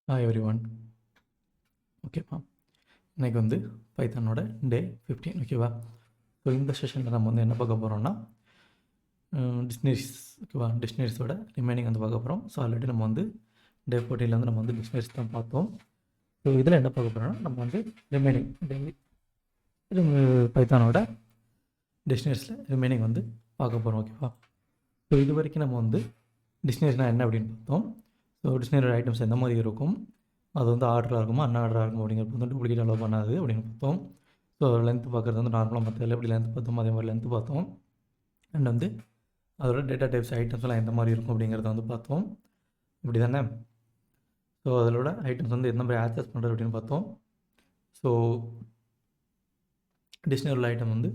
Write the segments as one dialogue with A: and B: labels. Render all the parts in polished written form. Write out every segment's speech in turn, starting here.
A: Hi every one. ஓகேவா, இன்றைக்கி வந்து பைத்தானோட டே 15. ஓகேவா, ஸோ இந்த செஷனில் நம்ம வந்து என்ன பார்க்க போகிறோம்னா டிக்ஷனரிஸ். ஓகேவா, டிக்ஷனரிஸோட ரிமைனிங் வந்து பார்க்க போகிறோம். ஸோ ஆல்ரெடி நம்ம வந்து டே 14 நம்ம வந்து டிக்ஷனரிஸ் தான் பார்த்தோம். ஸோ இதில் என்ன பார்க்க போகிறோம்னா நம்ம வந்து ரிமைனிங் பைத்தானோட டிக்ஷனரிஸில் ரிமைனிங் வந்து பார்க்க போகிறோம். ஓகேவா, ஸோ இது வரைக்கும் நம்ம வந்து டிக்ஷனரிஸ்னால் என்ன அப்படின்னு பார்த்தோம். ஸோ டிக்ஷனரி ஐட்டம்ஸ் எந்த மாதிரி இருக்கும், அது வந்து ஆர்டராக இருக்குமா அன் ஆர்டராக இருக்கும் அப்படிங்கிறது வந்து டூப்ளிகேட் அலோவ் பண்ணாது அப்படின்னு பார்த்தோம். ஸோ லென்த்து பார்க்குறது வந்து நார்மலாக மற்ற எப்படி லென்த் பார்த்தோம் அதே மாதிரி லென்த்து பார்த்தோம். அண்ட் வந்து அதோட டேட்டா டைப்ஸ் ஐட்டம்ஸ்லாம் எந்த மாதிரி இருக்கும் அப்படிங்கிறத வந்து பார்த்தோம். இப்படி தானே. ஸோ அதோட ஐட்டம்ஸ் வந்து எந்த மாதிரி ஆக்சஸ் பண்ணுறது அப்படின்னு பார்த்தோம். ஸோ டிக்ஷனரியில் ஐட்டம் வந்து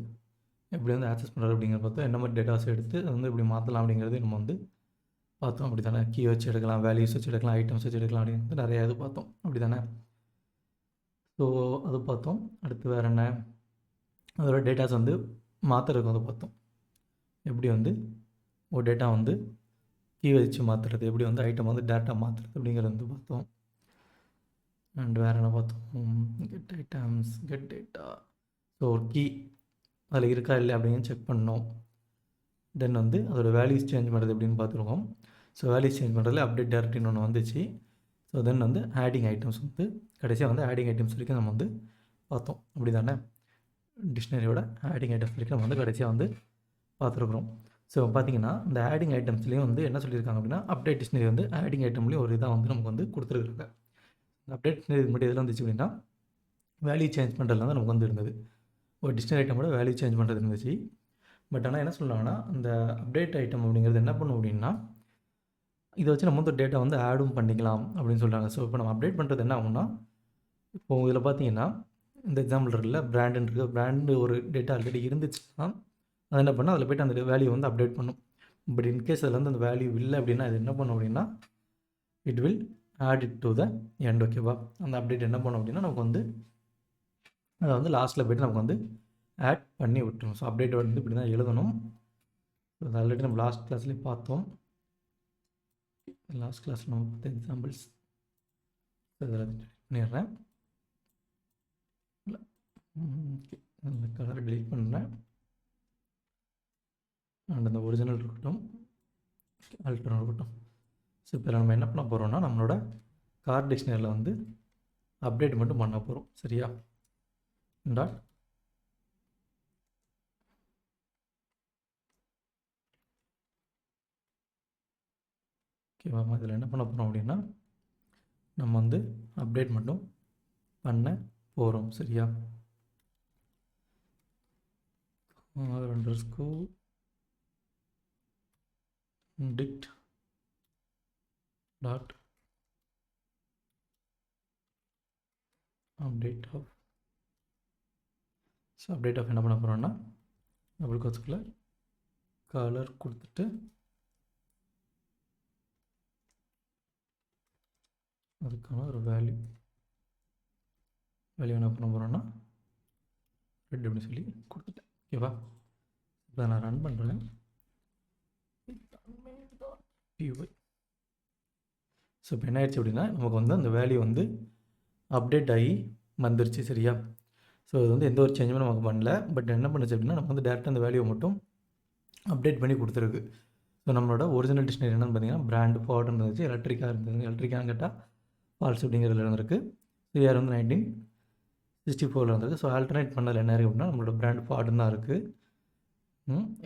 A: எப்படி வந்து ஆக்சஸ் பண்ணுறது அப்படிங்கிறத பார்த்தோம். என்ன மாதிரி டேட்டாஸ் எடுத்து அது வந்து எப்படி மாற்றலாம் அப்படிங்கிறது நம்ம வந்து பார்த்தோம். அப்படி தானே. கீ வச்சு எடுக்கலாம், வேல்யூஸ் வச்சு எடுக்கலாம், ஐட்டம்ஸ் வச்சு எடுக்கலாம் அப்படின்னு நிறையா இது பார்த்தோம். அப்படி தானே. ஸோ அது பார்த்தோம். அடுத்து வேறு என்ன, அதோட டேட்டாஸ் வந்து மாற்றுறதுக்கு வந்து பார்த்தோம். எப்படி வந்து ஒரு டேட்டா வந்து கீ வச்சு மாற்றுறது, எப்படி வந்து ஐட்டம் வந்து டேட்டா மாற்றுறது அப்படிங்கிறது வந்து பார்த்தோம். அண்ட் வேறு என்ன பார்த்தோம், get items, get data. So ஒரு கீ அதில் இருக்கா இல்லை அப்படின்னு செக் பண்ணோம். தென் வந்து அதோட வேல்யூஸ் சேஞ்ச் பண்ணுறது எப்படின்னு பார்த்துருக்கோம். ஸோ வேல்யூஸ் சேஞ்ச் பண்ணுறதுல அப்டேட் டேரக்ட்னு ஒன்று வந்துச்சு. ஸோ தென் வந்து ஆடிங் ஐட்டம்ஸ் வந்து கடைசியாக வந்து ஆடிங் ஐட்டம்ஸ் வரைக்கும் நம்ம வந்து பார்த்தோம். அப்படி தானே. டிக்ஷனரியோட ஆடிங் ஐட்டம்ஸ் வரைக்கும் நம்ம வந்து கடைசியாக வந்து பார்த்துருக்குறோம். ஸோ பார்த்திங்கன்னா இந்த ஆடிங் ஐட்டம்ஸ்லேயும் வந்து என்ன சொல்லியிருக்காங்க அப்படின்னா, அப்டேட் டிக்ஷனரி வந்து ஆடிங் ஐட்டம்லேயும் ஒரு இதாக வந்து நமக்கு வந்து கொடுத்துருக்குறாங்க. அப்டேட் டிக்ஷனரி மட்டும் எதில் வந்துச்சு அப்படின்னா, வேல்யூ சேஞ்ச் பண்ணுறதுல வந்து நமக்கு வந்து இருந்தது. ஒரு டிக்ஷனரி ஐட்டமோட வேல்யூ சேஞ்ச் பண்ணுறது இருந்துச்சு. பட் ஆனால் என்ன சொல்கிறாங்கன்னா, அந்த அப்டேட் ஐட்டம் அப்படிங்கிறது என்ன பண்ணும் அப்படின்னா, இதை வச்சு நம்ம வந்து டேட்டா வந்து ஆடும் பண்ணிக்கலாம் அப்படின்னு சொல்கிறாங்க. ஸோ இப்போ நம்ம அப்டேட் பண்ணுறது என்ன ஆகும்னா, இப்போது இதில் பார்த்தீங்கன்னா இந்த எக்ஸாம்பிள் இருக்குல்ல, பிராண்டுன்னு இருக்குது. பிராண்டு ஒரு டேட்டா ஆல்ரெடி இருந்துச்சுன்னா அது என்ன பண்ணால் அதில் போய்ட்டு அந்த வேல்யூ வந்து அப்டேட் பண்ணும். பட் இன்கேஸ் அதில் வந்து அந்த வேல்யூ இல்லை அப்படின்னா அது என்ன பண்ணும் அப்படின்னா, it will add it to the end. ஓகேவா, அந்த அப்டேட் என்ன பண்ணும் அப்படின்னா நமக்கு வந்து அதை வந்து லாஸ்ட்டில் போய்ட்டு நமக்கு வந்து ஆட் பண்ணி விட்டுரும். ஸோ அப்டேட் வந்து இப்படி தான் எழுதணும். ஸோ அது ஆல்ரெடி நம்ம லாஸ்ட் கிளாஸ்லேயே பார்த்தோம். லாஸ்ட் கிளாஸில் நம்ம பார்த்த எக்ஸாம்பிள்ஸ் இதில் பண்ணிடுறேன். ஓகே, அந்த கலரை டெலிட் பண்ணுறேன். அண்ட் அந்த ஒரிஜினல் இருக்கட்டும், ஆல்டர் இருக்கட்டும். ஸோ இப்போ நம்ம என்ன பண்ண போகிறோம்னா, நம்மளோட கார் டிக்ஷனரியில் வந்து அப்டேட் மட்டும் பண்ண போகிறோம். சரியா. டாட் ஓகேவா, இதில் என்ன பண்ண போகிறோம் அப்படின்னா, நம்ம வந்து அப்டேட் மட்டும் பண்ண போகிறோம். சரியா. _ dict dot update of. So update of என்ன பண்ண போகிறோம்னா, டபுள் கோட்ஸ்குள்ளே கலர் கொடுத்துட்டு அதுக்கான ஒரு வேல்யூ என்ன பண்ண போகிறோன்னா ரெட் அப்படின்னு சொல்லி கொடுத்துட்டேன். ஓகேவா, இப்போ நான் ரன் பண்ணுறேன். ஸோ இப்போ என்ன ஆயிடுச்சு அப்படின்னா, நமக்கு வந்து அந்த வேல்யூ வந்து அப்டேட் ஆகி வந்துருச்சு. சரியா. ஸோ இது வந்து எந்த ஒரு சேஞ்சுமே நமக்கு பண்ணல. பட் என்ன பண்ணுச்சு அப்படின்னா, நம்ம வந்து டேரெக்டாக அந்த வேல்யூவை மட்டும் அப்டேட் பண்ணி கொடுத்துருக்கு. ஸோ நம்மளோட ஒரிஜினல் டிக்ஷனரி என்னென்னு பார்த்தீங்கன்னா, பிராண்டு ஃபார்டுன்னு இருந்துச்சு, எலக்ட்ரிக்காக இருந்தது. எலக்ட்ரிக்காக கேட்டால் ஃபால்ஸ் அப்படிங்கிறதுல இருந்திருக்கு. சிஆர் வந்து 1964 இருந்தது. ஸோ ஆல்டர்னேட் பண்ணதில் என்ன இருக்குது அப்படின்னா, நம்மளோட பிராண்ட் ஃபார்டுன்னு தான் இருக்குது.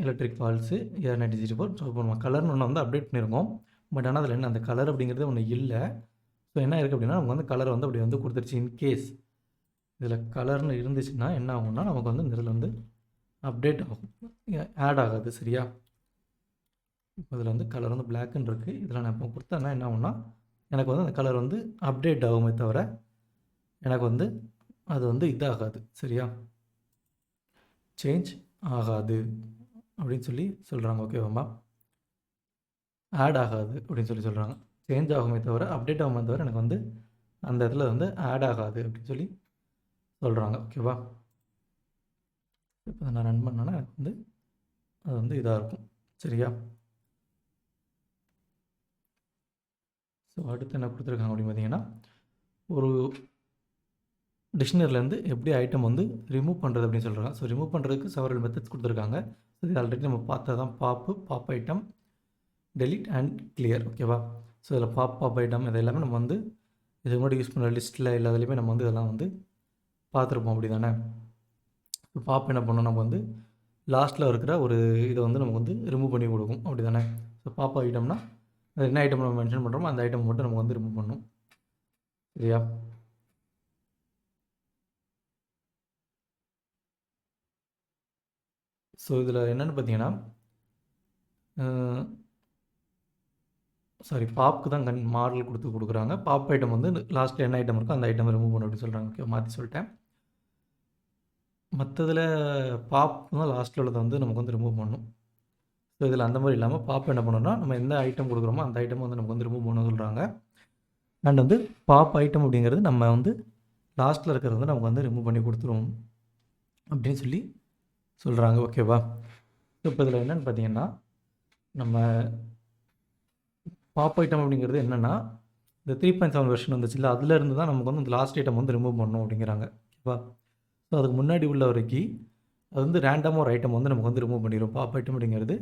A: Electric falls year 1964. ஸோ இப்போ நம்ம கலர்னு ஒன்று வந்து அப்டேட் பண்ணியிருக்கோம். பட் ஆனால் அதில் என்ன, அந்த கலர் அப்படிங்கிறது ஒன்று இல்லை. ஸோ என்ன இருக்குது அப்படின்னா, நமக்கு வந்து கலர் வந்து அப்படி வந்து கொடுத்துருச்சு. இன்கேஸ் இதில் கலர்னு இருந்துச்சுன்னா என்ன ஆகும்னா, நமக்கு வந்து இந்த இதில் வந்து அப்டேட் ஆகும், ஆட் ஆகாது. சரியா. இப்போ இதில் வந்து கலர் வந்து பிளாக்குன்னு இருக்குது. இதில் நான் இப்போ கொடுத்தேன்னா என்ன ஆகும்னா, எனக்கு வந்து அந்த கலர் வந்து அப்டேட் ஆகுமே தவிர எனக்கு வந்து அது வந்து இதாகாது. சரியா, சேஞ்ச் ஆகாது அப்படின்னு சொல்லி சொல்கிறாங்க. ஓகேவாம்மா, ஆட் ஆகாது அப்படின்னு சொல்லி சொல்கிறாங்க. சேஞ்ச் ஆகுமே தவிர அப்டேட் ஆகுமே தவிர எனக்கு வந்து அந்த இடத்துல வந்து ஆட் ஆகாது அப்படின்னு சொல்லி சொல்கிறாங்க. ஓகேவா, இப்போ நான் ரன் பண்ணேன்னா எனக்கு வந்து அது வந்து இதாக இருக்கும். சரியா. ஸோ அடுத்து என்ன கொடுத்துருக்காங்க அப்படின்னு பார்த்தீங்கன்னா, ஒரு டிக்ஷனரிலேருந்து எப்படி ஐட்டம் வந்து ரிமூவ் பண்ணுறது அப்படின்னு சொல்கிறாங்க. ஸோ ரிமூவ் பண்ணுறதுக்கு செவரல் மெத்தட்ஸ் கொடுத்துருக்காங்க. ஸோ இது ஆல்ரெடி நம்ம பார்த்தது தான் pop item, delete and clear. ஓகேவா? ஸோ இதில் பாப் ஐட்டம் இது எல்லாமே நம்ம வந்து இதுக்கு முன்னாடி யூஸ் பண்ணுற லிஸ்ட்டில் எல்லாத்துலேயுமே நம்ம வந்து இதெல்லாம் வந்து பார்த்துருப்போம். அப்படி தானே? இப்போ பாப் என்ன பண்ணோம், நம்ம வந்து லாஸ்ட்டில் இருக்கிற ஒரு இதை வந்து நமக்கு வந்து ரிமூவ் பண்ணி கொடுக்கும். அப்படி தானே? ஸோ பாப் ஐட்டம்னா அது என்ன ஐட்டம் நம்ம மென்ஷன் பண்ணுறோமோ அந்த ஐட்டம் மட்டும் நம்ம வந்து ரிமூவ் பண்ணணும். சரியா? ஸோ இதில் என்னென்னு பார்த்தீங்கன்னா, சாரி பாப்க்கு தான் மாடல் கொடுக்குறாங்க. பாப் ஐட்டம் வந்து லாஸ்ட்டில் என்ன ஐட்டம் இருக்கோ அந்த ஐட்டம் ரிமூவ் பண்ணணும் அப்படின்னு சொல்கிறாங்க. ஓகே, மாற்றி சொல்லிட்டேன். மற்றதில் பாப் தான் லாஸ்ட்டில் உள்ளதை வந்து நமக்கு வந்து ரிமூவ் பண்ணணும். ஸோ இதில் அந்த மாதிரி இல்லாமல் பாப் என்ன பண்ணணும்னா, நம்ம எந்த ஐட்டம் கொடுக்குறோமோ அந்த ஐட்டம் வந்து நமக்கு வந்து ரிமூவ் பண்ண சொல்கிறாங்க. அண்ட் வந்து பாப் ஐட்டம் அப்படிங்கிறது நம்ம வந்து லாஸ்ட்டில் இருக்கிறது வந்து நமக்கு வந்து ரிமூவ் பண்ணி கொடுத்துருவோம் அப்படின்னு சொல்லி சொல்கிறாங்க. ஓகேவா? ஸோ இப்போ இதில் என்னென்னு பார்த்தீங்கன்னா, நம்ம பாப் ஐட்டம் அப்படிங்கிறது என்னென்னா, இந்த 3.7 வெர்ஷன் வந்துச்சுல்ல, அதுலேருந்து தான் நமக்கு வந்து இந்த லாஸ்ட் ஐட்டம் வந்து ரிமூவ் பண்ணணும் அப்படிங்கிறாங்க. ஓகேவா? ஸோ அதுக்கு முன்னாடி உள்ள வரைக்கும் அது வந்து ரேண்டமாக ஒரு ஐட்டம் வந்து நமக்கு வந்து ரிமூவ் பண்ணிடும். பாப் ஐட்டம் அப்படிங்கிறது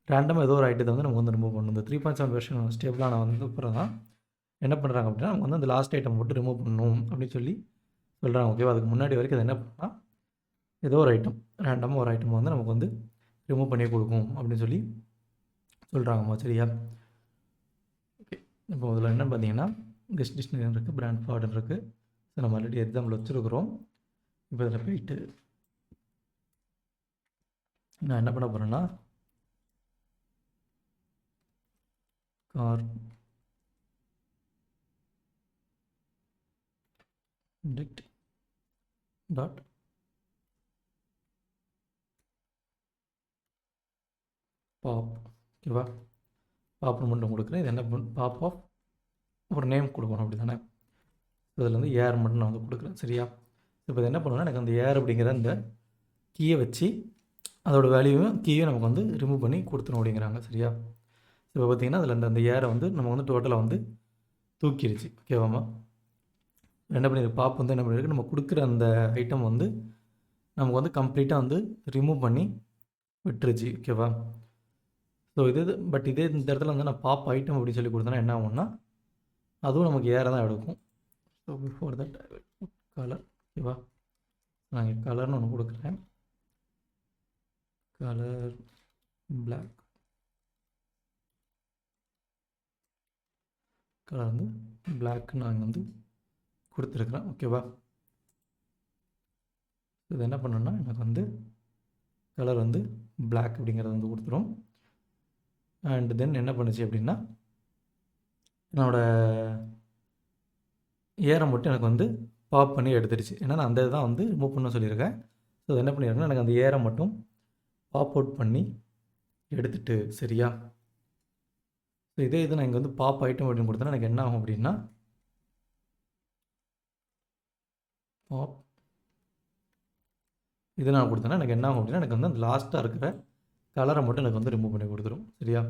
A: ரேண்டமாக ஏதோ ஒரு ஐட்டத்தை வந்து நமக்கு வந்து ரிமூவ் பண்ணணும். இந்த 3.7 வெர்ஷன் ஸ்டேபிளான வந்து அப்புறம் தான் என்ன பண்ணுறாங்க அப்படின்னா, நமக்கு வந்து அந்த லாஸ்ட் ஐட்டம் மட்டும் ரிமூவ் பண்ணணும் அப்படின்னு சொல்லி சொல்கிறாங்க. ஓகேவா? அதுக்கு முன்னாடி வரைக்கும் அது என்ன பண்ணால் ஏதோ ஒரு ஐட்டம் ரேண்டமாக ஒரு ஐட்டம் வந்து நமக்கு வந்து ரிமூவ் பண்ணி கொடுக்கும் அப்படின்னு சொல்லி சொல்கிறாங்கம்மா. சரியா? ஓகே, இப்போ இதில் என்னென்னு பார்த்தீங்கன்னா, டெஸ்டினேஷன் இருக்குது, பிராண்ட் ஃபார்டன் இருக்குது. ஸோ நம்ம ஆல்ரெடி எக்ஸாம்பிள் வச்சுருக்குறோம். இப்போ இதில் போயிட்டு நான் என்ன பண்ண போகிறேன்னா, கார் டிக்ட் டாட் பாப். ஓகேவா? பாப்னு மட்டும் கொடுக்குறேன். இது என்ன பாப் ஆஃப் ஒரு நேம் கொடுக்கணும். அப்படி தானே? இதில் வந்து ஏர் மட்டும் நான் வந்து கொடுக்குறேன். சரியா? இப்போ இது என்ன பண்ணுவேன்னா, எனக்கு அந்த ஏர் அப்படிங்கிற அந்த கீயை வச்சு அதோடய வேல்யூவும் கீயும் நமக்கு வந்து ரிமூவ் பண்ணி கொடுத்துரும் அப்படிங்கிறாங்க. சரியா? இப்போ பார்த்திங்கன்னா அதில் அந்த ஏரை வந்து நம்ம வந்து டோட்டலாக வந்து தூக்கிடுச்சு. ஓகேவாம்மா? என்ன பண்ணியிருக்கு, பாப் வந்து என்ன பண்ணியிருக்கு, நம்ம கொடுக்குற அந்த ஐட்டம் வந்து நமக்கு வந்து கம்ப்ளீட்டாக வந்து ரிமூவ் பண்ணி விட்டுருச்சு. ஓகேவா? ஸோ பட் இதே இந்த இடத்துல வந்து நான் பாப் ஐட்டம் அப்படின்னு சொல்லி கொடுத்தேன்னா என்ன ஆகும்னா, அதுவும் நமக்கு ஏரை தான் எடுக்கும். So before that colour. ஓகேவா? நான் இங்கே கலர்னு ஒன்று கொடுக்குறேன். Colour black. கலர் வந்து பிளாக் நான் வந்து கொடுத்துருக்குறேன். ஓகேவா? இது என்ன பண்ணணுன்னா, எனக்கு வந்து கலர் வந்து பிளாக் அப்படிங்கிறத வந்து கொடுத்துரும். அண்ட் தென் என்ன பண்ணுச்சு அப்படின்னா, என்னோடய ஏரை மட்டும் எனக்கு வந்து பாப் பண்ணி எடுத்துடுச்சு. ஏன்னா நான் அந்த இதை தான் வந்து ரிமூவ் பண்ண சொல்லியிருக்கேன். ஸோ என்ன பண்ணியிருக்கேன்னா, எனக்கு அந்த ஏரை மட்டும் பாப் அவுட் பண்ணி எடுத்துட்டு. சரியா? ஸோ இதே இது நான் இங்கே வந்து பாப் ஐட்டம் அப்படின்னு கொடுத்தேன்னா எனக்கு என்ன ஆகும் அப்படின்னா, பாப் இது நான் கொடுத்தேன்னா எனக்கு என்ன ஆகும் அப்படின்னா, எனக்கு வந்து அந்த லாஸ்ட்டாக இருக்கிற கலரை மட்டும் எனக்கு வந்து ரிமூவ் பண்ணி கொடுத்துரும். சரியா?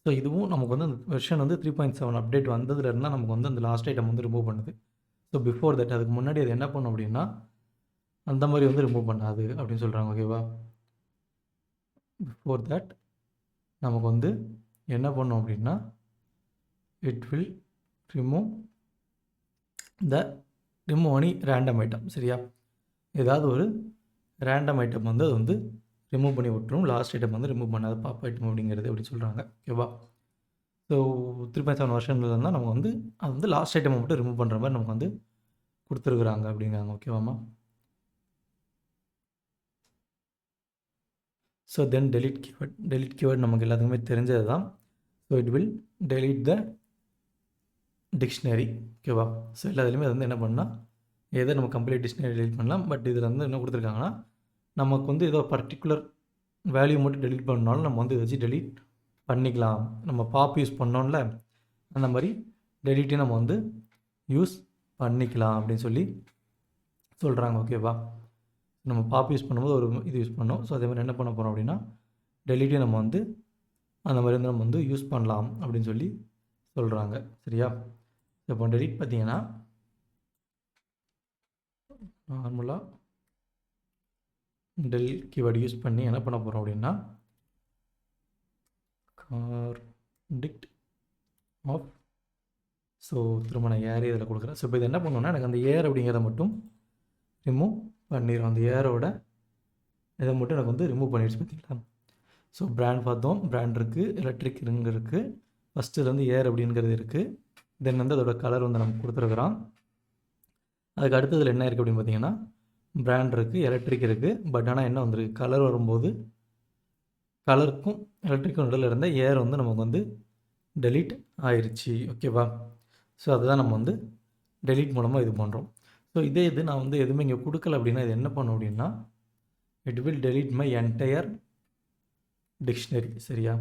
A: ஸோ இதுவும் நமக்கு வந்து அந்த வெர்ஷன் வந்து 3.7 அப்டேட் வந்ததுலேருந்து நமக்கு வந்து அந்த லாஸ்ட் ஐட்டம் வந்து ரிமூவ் பண்ணுது. ஸோ பிஃபோர் தட் அதுக்கு முன்னாடி அது என்ன பண்ணும் அப்படின்னா, அந்த மாதிரி வந்து ரிமூவ் பண்ணாது அப்படின்னு சொல்கிறாங்க. ஓகேவா? பிஃபோர் தட் நமக்கு வந்து என்ன பண்ணும் அப்படின்னா, it will remove any random item. சரியா? ஏதாவது ஒரு ரேண்டம் ஐட்டம் வந்து அது வந்து ரிமூவ் பண்ணி விட்டுரும். லாஸ்ட் ஐட்டம் வந்து ரிமூவ் பண்ணாது பாப் ஐட்டம் அப்படிங்கிறது அப்படின்னு சொல்கிறாங்க. ஓகேவா? ஸோ 3.7 வெர்ஷனில் இருந்தால் நம்ம வந்து அது வந்து லாஸ்ட் ஐட்டம் மட்டும் ரிமூவ் பண்ணுற மாதிரி நமக்கு வந்து கொடுத்துருக்குறாங்க அப்படிங்கிறாங்க. ஓகேவாம்மா? ஸோ தென் டெலிட் கீவேர்ட் நமக்கு எல்லாத்துக்குமே தெரிஞ்சது தான். So it will delete the dictionary. ஓகேவா? ஸோ எல்லா இதுலேயுமே அது வந்து என்ன பண்ணால் எதை நம்ம கம்ப்ளீட் டிக்ஷனரி டெலிட் பண்ணலாம். பட் இதில் வந்து என்ன கொடுத்துருக்காங்கன்னா, நமக்கு வந்து ஏதோ பர்டிகுலர் வேல்யூ மட்டும் டெலிட் பண்ணாலும் நம்ம வந்து இதை வச்சு டெலிட் பண்ணிக்கலாம். நம்ம பாப் யூஸ் பண்ணோம்ல, அந்த மாதிரி டெலிட்டையும் நம்ம வந்து யூஸ் பண்ணிக்கலாம் அப்படின்னு சொல்லி சொல்கிறாங்க. ஓகேவா? நம்ம பாப் யூஸ் பண்ணும்போது ஒரு இது யூஸ் பண்ணோம். ஸோ அதே மாதிரி என்ன பண்ண போகிறோம் அப்படின்னா, டெலிட்டையும் நம்ம வந்து அந்த மாதிரி வந்து நம்ம வந்து யூஸ் பண்ணலாம் அப்படின்னு சொல்லி சொல்கிறாங்க. சரியா? இப்போ டெலிட் பார்த்தீங்கன்னா, நார்மலாக டெல் கீவேர்டு யூஸ் பண்ணி என்ன பண்ண போகிறோம் அப்படின்னா கார்டிக்ட் ஆஃப். ஸோ திரும்ப நான் ஏர் இதில் கொடுக்குறேன். ஸோ இப்போ இது என்ன பண்ணுவோன்னா எனக்கு அந்த ஏர் அப்படிங்கிறத மட்டும் ரிமூவ் பண்ணிடும். அந்த ஏரோட இதை மட்டும் எனக்கு வந்து ரிமூவ் பண்ணிடுச்சு பார்த்தீங்களா. ஸோ பிராண்ட் பார்த்தோம், பிராண்ட் இருக்குது, எலக்ட்ரிக் ரிங் இருக்குது, ஃபஸ்ட்டு இது வந்து ஏர் அப்படிங்கிறது இருக்குது. தென் வந்து அதோட கலர் வந்து நமக்கு கொடுத்துருக்குறான். அதுக்கு அடுத்ததில் என்ன இருக்குது அப்படின்னு பார்த்தீங்கன்னா பிராண்ட் இருக்குது, எலக்ட்ரிக் இருக்குது. பட் ஆனால் என்ன வந்துருக்கு, கலர் வரும்போது கலருக்கும் எலக்ட்ரிக்கும் நடுவில் இருந்த ஏர் வந்து நமக்கு வந்து டெலீட் ஆயிடுச்சு. ஓகேவா. ஸோ அதுதான் நம்ம வந்து டெலீட் மூலமாக இது பண்ணுறோம். ஸோ இதே இது நான் வந்து எதுவுமே இங்கே கொடுக்கல அப்படின்னா இது என்ன பண்ணும் அப்படின்னா it will delete my entire dictionary. சரியா.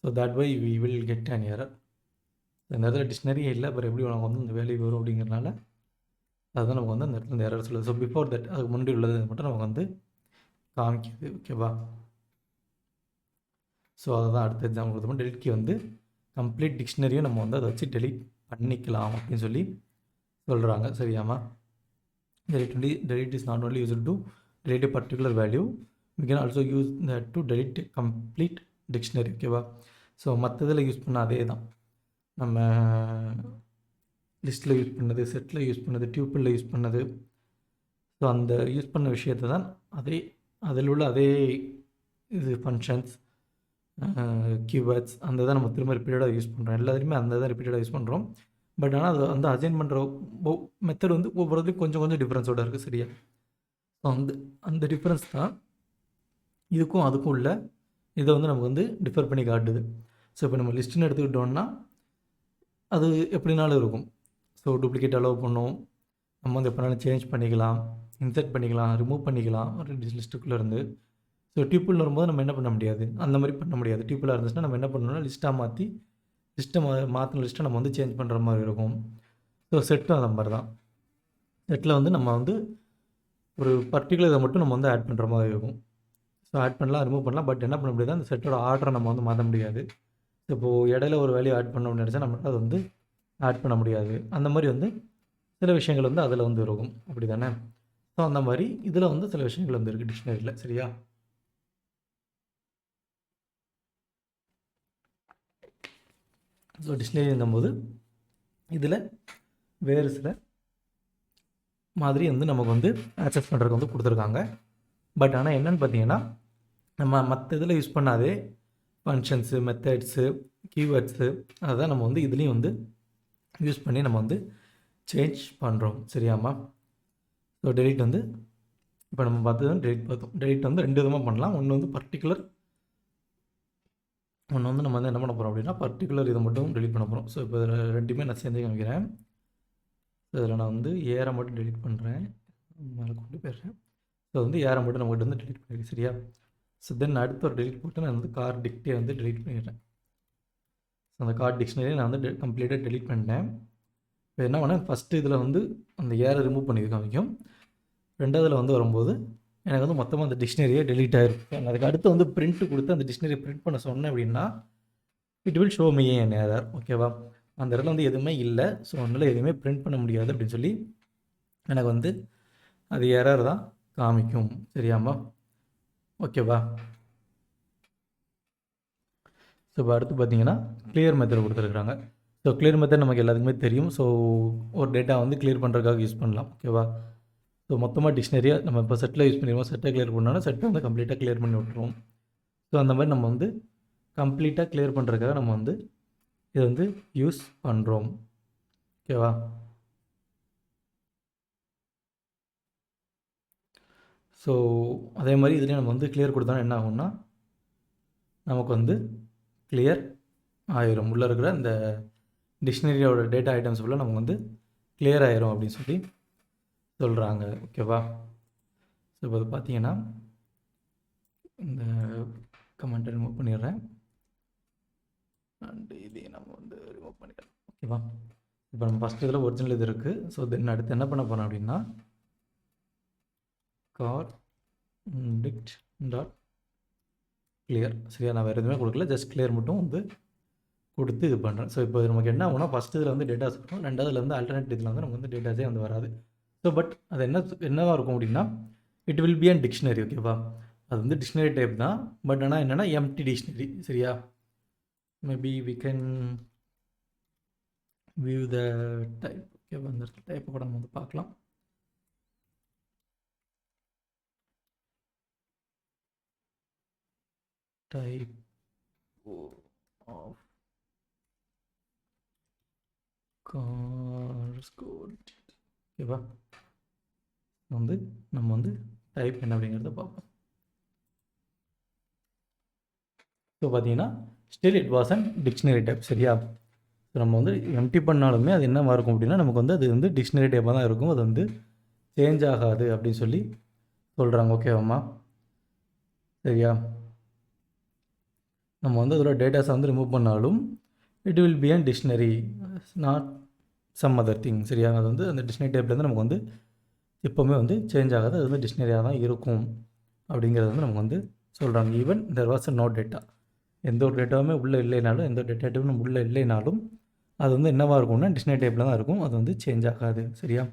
A: So that way we will get an error. இந்த இடத்துல டிக்ஷனரியே இல்லை, அப்புறம் எப்படி உனக்கு வந்து இந்த வேல்யூ வரும் அப்படிங்கிறனால அதுதான் நமக்கு வந்து அந்த இடத்துல இந்த எரர் சொல்லுது. ஸோ பிஃபோர் தட் அதுக்கு முன்னாடி உள்ளது மட்டும் நமக்கு வந்து காமிக்குது. ஓகேவா. ஸோ அதுதான் அடுத்த எக்ஸாம்பிள் கொடுத்தோம். டெலிட் கீ வந்து கம்ப்ளீட் டிக்ஷனரியும் நம்ம வந்து அதை வச்சு டெலிட் பண்ணிக்கலாம் அப்படின்னு சொல்லி சொல்கிறாங்க. சரியாமா. delete is not only used to delete a particular value, we can also use that to delete a complete dictionary. ஓகேவா. ஸோ மற்றதில் யூஸ் பண்ண அதே தான், நம்ம லிஸ்ட்டில் யூஸ் பண்ணது, செட்டில் யூஸ் பண்ணது, டியூப்பிளில் யூஸ் பண்ணது. ஸோ அந்த யூஸ் பண்ண விஷயத்தை தான் அதே அதில் உள்ள அதே இது ஃபங்க்ஷன்ஸ், கீவேர்ட்ஸ் அந்த தான் நம்ம திரும்ப ரிப்பீட்டடாக யூஸ் பண்ணுறோம். எல்லாத்துலேயுமே அந்த தான் ரிப்பீட்டடாக யூஸ் பண்ணுறோம். பட் ஆனால் அது வந்து அசைன் பண்ணுற மெத்தட் வந்து ஒவ்வொருத்தையும் கொஞ்சம் கொஞ்சம் டிஃப்ரென்ஸோடு இருக்குது. சரியா. ஸோ அந்த டிஃப்ரென்ஸ் தான் இதுக்கும் அதுக்கும் உள்ள இதை வந்து நமக்கு வந்து டிஃபர் பண்ணி காட்டுது. ஸோ இப்போ நம்ம லிஸ்ட்டுன்னு எடுத்துக்கிட்டோம்னா அது எப்படினாலும் இருக்கும். ஸோ டூப்ளிகேட் அலோவ் பண்ணோம், நம்ம வந்து எப்போனாலும் சேஞ்ச் பண்ணிக்கலாம், இன்சர்ட் பண்ணிக்கலாம், ரிமூவ் பண்ணிக்கலாம் ஒரு லிஸ்ட்டுக்குள்ளேருந்து. ஸோ டியூப்பிள் வரும்போது நம்ம என்ன பண்ண முடியாது, அந்த மாதிரி பண்ண முடியாது. டியூப்பிளாக இருந்துச்சுன்னா நம்ம என்ன பண்ணணும்னா லிஸ்ட்டாக மாற்றின லிஸ்ட்டை நம்ம வந்து சேஞ்ச் பண்ணுற மாதிரி இருக்கும். ஸோ செட்டும் அந்த மாதிரி தான். செட்டில் வந்து நம்ம வந்து ஒரு பர்டிகுலர் இதை மட்டும் நம்ம வந்து ஆட் பண்ணுற மாதிரி இருக்கும். ஸோ ஆட் பண்ணலாம், ரிமூவ் பண்ணலாம். பட் என்ன பண்ண முடியாது, அந்த செட்டோட ஆர்டரை நம்ம வந்து மாற்ற முடியாது. இப்போது இடையில ஒரு வேல்யூ ஆட் பண்ண நினச்சா நம்மளால் அது வந்து ஆட் பண்ண முடியாது. அந்த மாதிரி வந்து சில விஷயங்கள் வந்து அதில் வந்து இருக்கும். அப்படி தானே. ஸோ அந்த மாதிரி இதில் வந்து சில விஷயங்கள் வந்து இருக்குது டிக்ஷனரியில். சரியா. ஸோ டிக்ஷனரிங்கும்போது இதில் வேறு சில மாதிரி வந்து நமக்கு வந்து ஆக்சஸ் பண்ணுறதுக்கு வந்து கொடுத்துருக்காங்க. பட் ஆனால் என்னென்னு பார்த்தீங்கன்னா நம்ம மற்ற இதில் யூஸ் பண்ணாதே ஃபங்க்ஷன்ஸு, மெத்தட்ஸு, கீவேர்ட்ஸு அதுதான் நம்ம வந்து இதுலேயும் வந்து யூஸ் பண்ணி நம்ம வந்து சேஞ்ச் பண்ணுறோம். சரியாம்மா. ஸோ டெலிட் வந்து இப்போ நம்ம பார்த்தது டெலிட் பார்த்தோம். டெலிட் வந்து ரெண்டு விதமாக பண்ணலாம். ஒன்று வந்து பர்டிகுலர், ஒன்று வந்து நம்ம வந்து என்ன பண்ண போகிறோம் அப்படின்னா பர்டிகுலர் இதை மட்டும் டெலிட் பண்ண போகிறோம். ஸோ இப்போ இதில் ரெண்டுமே நான் சேர்ந்து காமிக்கிறேன். ஸோ இதில் நான் வந்து ஏரை மட்டும் டெலிட் பண்ணுறேன், மேலே கொண்டு போயிடுறேன். ஸோ வந்து ஏரை மட்டும் நம்மகிட்ட வந்து டெலிட் பண்ணிடுறேன். சரியா. ஸோ தென் அடுத்த ஒரு டெலிட் போட்டு நான் வந்து கார் டிக்டே வந்து டெலிட் பண்ணிடுறேன். ஸோ அந்த கார்ட் டிக்ஷனரியை நான் வந்து கம்ப்ளீட்டாக டெலிட் பண்ணிட்டேன். இப்போ என்ன பண்ணேன், ஃபஸ்ட்டு இதில் வந்து அந்த ஏரை ரிமூவ் பண்ணி காமிக்கும். ரெண்டாவதில் வந்து வரும்போது எனக்கு வந்து மொத்தமாக அந்த டிக்ஷனரியே டெலிட் ஆகிருக்கும். அதுக்கு அடுத்து வந்து பிரிண்ட் கொடுத்து அந்த டிக்ஷனரியை பிரிண்ட் பண்ண சொன்னேன் அப்படின்னா it will show me N error. ஓகேவா. அந்த இடத்துல வந்து எதுவுமே இல்லை. ஸோ அதனால் எதுவுமே பிரிண்ட் பண்ண முடியாது அப்படின்னு சொல்லி எனக்கு வந்து அது எரர் தான் காமிக்கும். சரியாம்மா. ஓகேவா. ஸோ இப்போ அடுத்து பார்த்தீங்கன்னா கிளியர் மெத்தட் கொடுத்துருக்குறாங்க. ஸோ கிளியர் மெத்தட் நமக்கு எல்லாத்துக்குமே தெரியும். ஸோ ஒரு டேட்டா வந்து கிளியர் பண்ணுறதுக்காக யூஸ் பண்ணலாம். ஓகேவா. ஸோ மொத்தமாக டிக்ஷனரியாக நம்ம இப்போ செட்டில் யூஸ் பண்ணிடுவோம். செட்டை கிளியர் பண்ணோன்னா செட்டை வந்து கம்ப்ளீட்டாக கிளியர் பண்ணி விட்ருவோம். ஸோ அந்த மாதிரி நம்ம வந்து கம்ப்ளீட்டாக கிளியர் பண்ணுறதுக்காக நம்ம வந்து இதை வந்து யூஸ் பண்ணுறோம். ஓகேவா. ஸோ அதே மாதிரி இதுலேயும் நம்ம வந்து கிளியர் கொடுத்தோன்னா என்ன ஆகும்னா நமக்கு வந்து கிளியர் ஆயிரும். உள்ளே இருக்கிற இந்த டிக்ஷனரியோட டேட்டா ஐட்டம்ஸ் ஃபுல்லாக நமக்கு வந்து கிளியர் ஆயிரும் அப்படின்னு சொல்லி சொல்கிறாங்க. ஓகேவா. ஸோ இப்போ அது பார்த்தீங்கன்னா இந்த கமெண்ட்டை ரிமூவ் பண்ணிடுறேன் அண்ட் இதையும் நம்ம வந்து ரிமூவ் பண்ணிடுறோம். ஓகேவா. இப்போ நம்ம ஃபஸ்ட் இதில் ஒரிஜினல் இது இருக்குது. ஸோ தென் அடுத்து என்ன பண்ண போகிறோம் அப்படின்னா கார் டிக்ட் டாட் கிளியர். சரியா. நான் வேறு எதுவுமே கொடுக்கல, ஜஸ்ட் கிளியர் மட்டும் வந்து கொடுத்து இது பண்ணுறேன். ஸோ இப்போ நமக்கு என்ன ஆகும்னா ஃபஸ்ட் இதில் வந்து டேட்டாஸ் வரும், ரெண்டாவதுல வந்து ஆல்டர்னேட் இதில் வந்து நமக்கு வந்து டேட்டாஸே வந்து வராது. ஸோ ஸோ பட் அது என்னவாக இருக்கும் அப்படின்னா it will be an dictionary. ஓகேவா, அது வந்து டிக்ஷனரி டைப் தான். பட் ஆனால் என்னென்னா எம்டி டிக்ஷனரி. சரியா, maybe we can view the type. ஓகேவா, அந்த இடத்துல டைப்பை கூட நம்ம வந்து பார்க்கலாம். Type of cars code. ஓகேவா, வந்து நம்ம வந்து டைப் என்ன அப்படிங்கிறத பார்ப்போம். ஸோ பார்த்தீங்கன்னா still it was an dictionary type. சரியா, ஸோ நம்ம வந்து எம்டி பண்ணாலுமே அது என்னவாக இருக்கும் அப்படின்னா நமக்கு வந்து அது வந்து டிக்ஷனரி டைப்பாக தான் இருக்கும். அது வந்து சேஞ்ச் ஆகாது அப்படின்னு சொல்லி சொல்கிறாங்க. ஓகேவாம்மா, சரியா, நம்ம வந்து அதோட டேட்டாஸை வந்து ரிமூவ் பண்ணாலும் it will be an dictionary, not some other thing. சரியா, அது வந்து அந்த டிக்ஷனரி டைப்லேருந்து நமக்கு வந்து எப்போவுமே வந்து சேஞ்ச் ஆகாது, அது வந்து டிக்ஷனரியாக தான் இருக்கும் அப்படிங்கிறது வந்து நமக்கு வந்து சொல்கிறாங்க. Even there was no data, எந்த ஒரு டேட்டாவுமே உள்ளே இல்லைனாலும், எந்த ஒரு டேட்டாவும் நம்ம உள்ளே இல்லைனாலும் அது வந்து என்னவாக இருக்கும்னா டிக்ஷனரி டைப்பில் தான் இருக்கும், அது வந்து சேஞ்ச் ஆகாது. சரியா,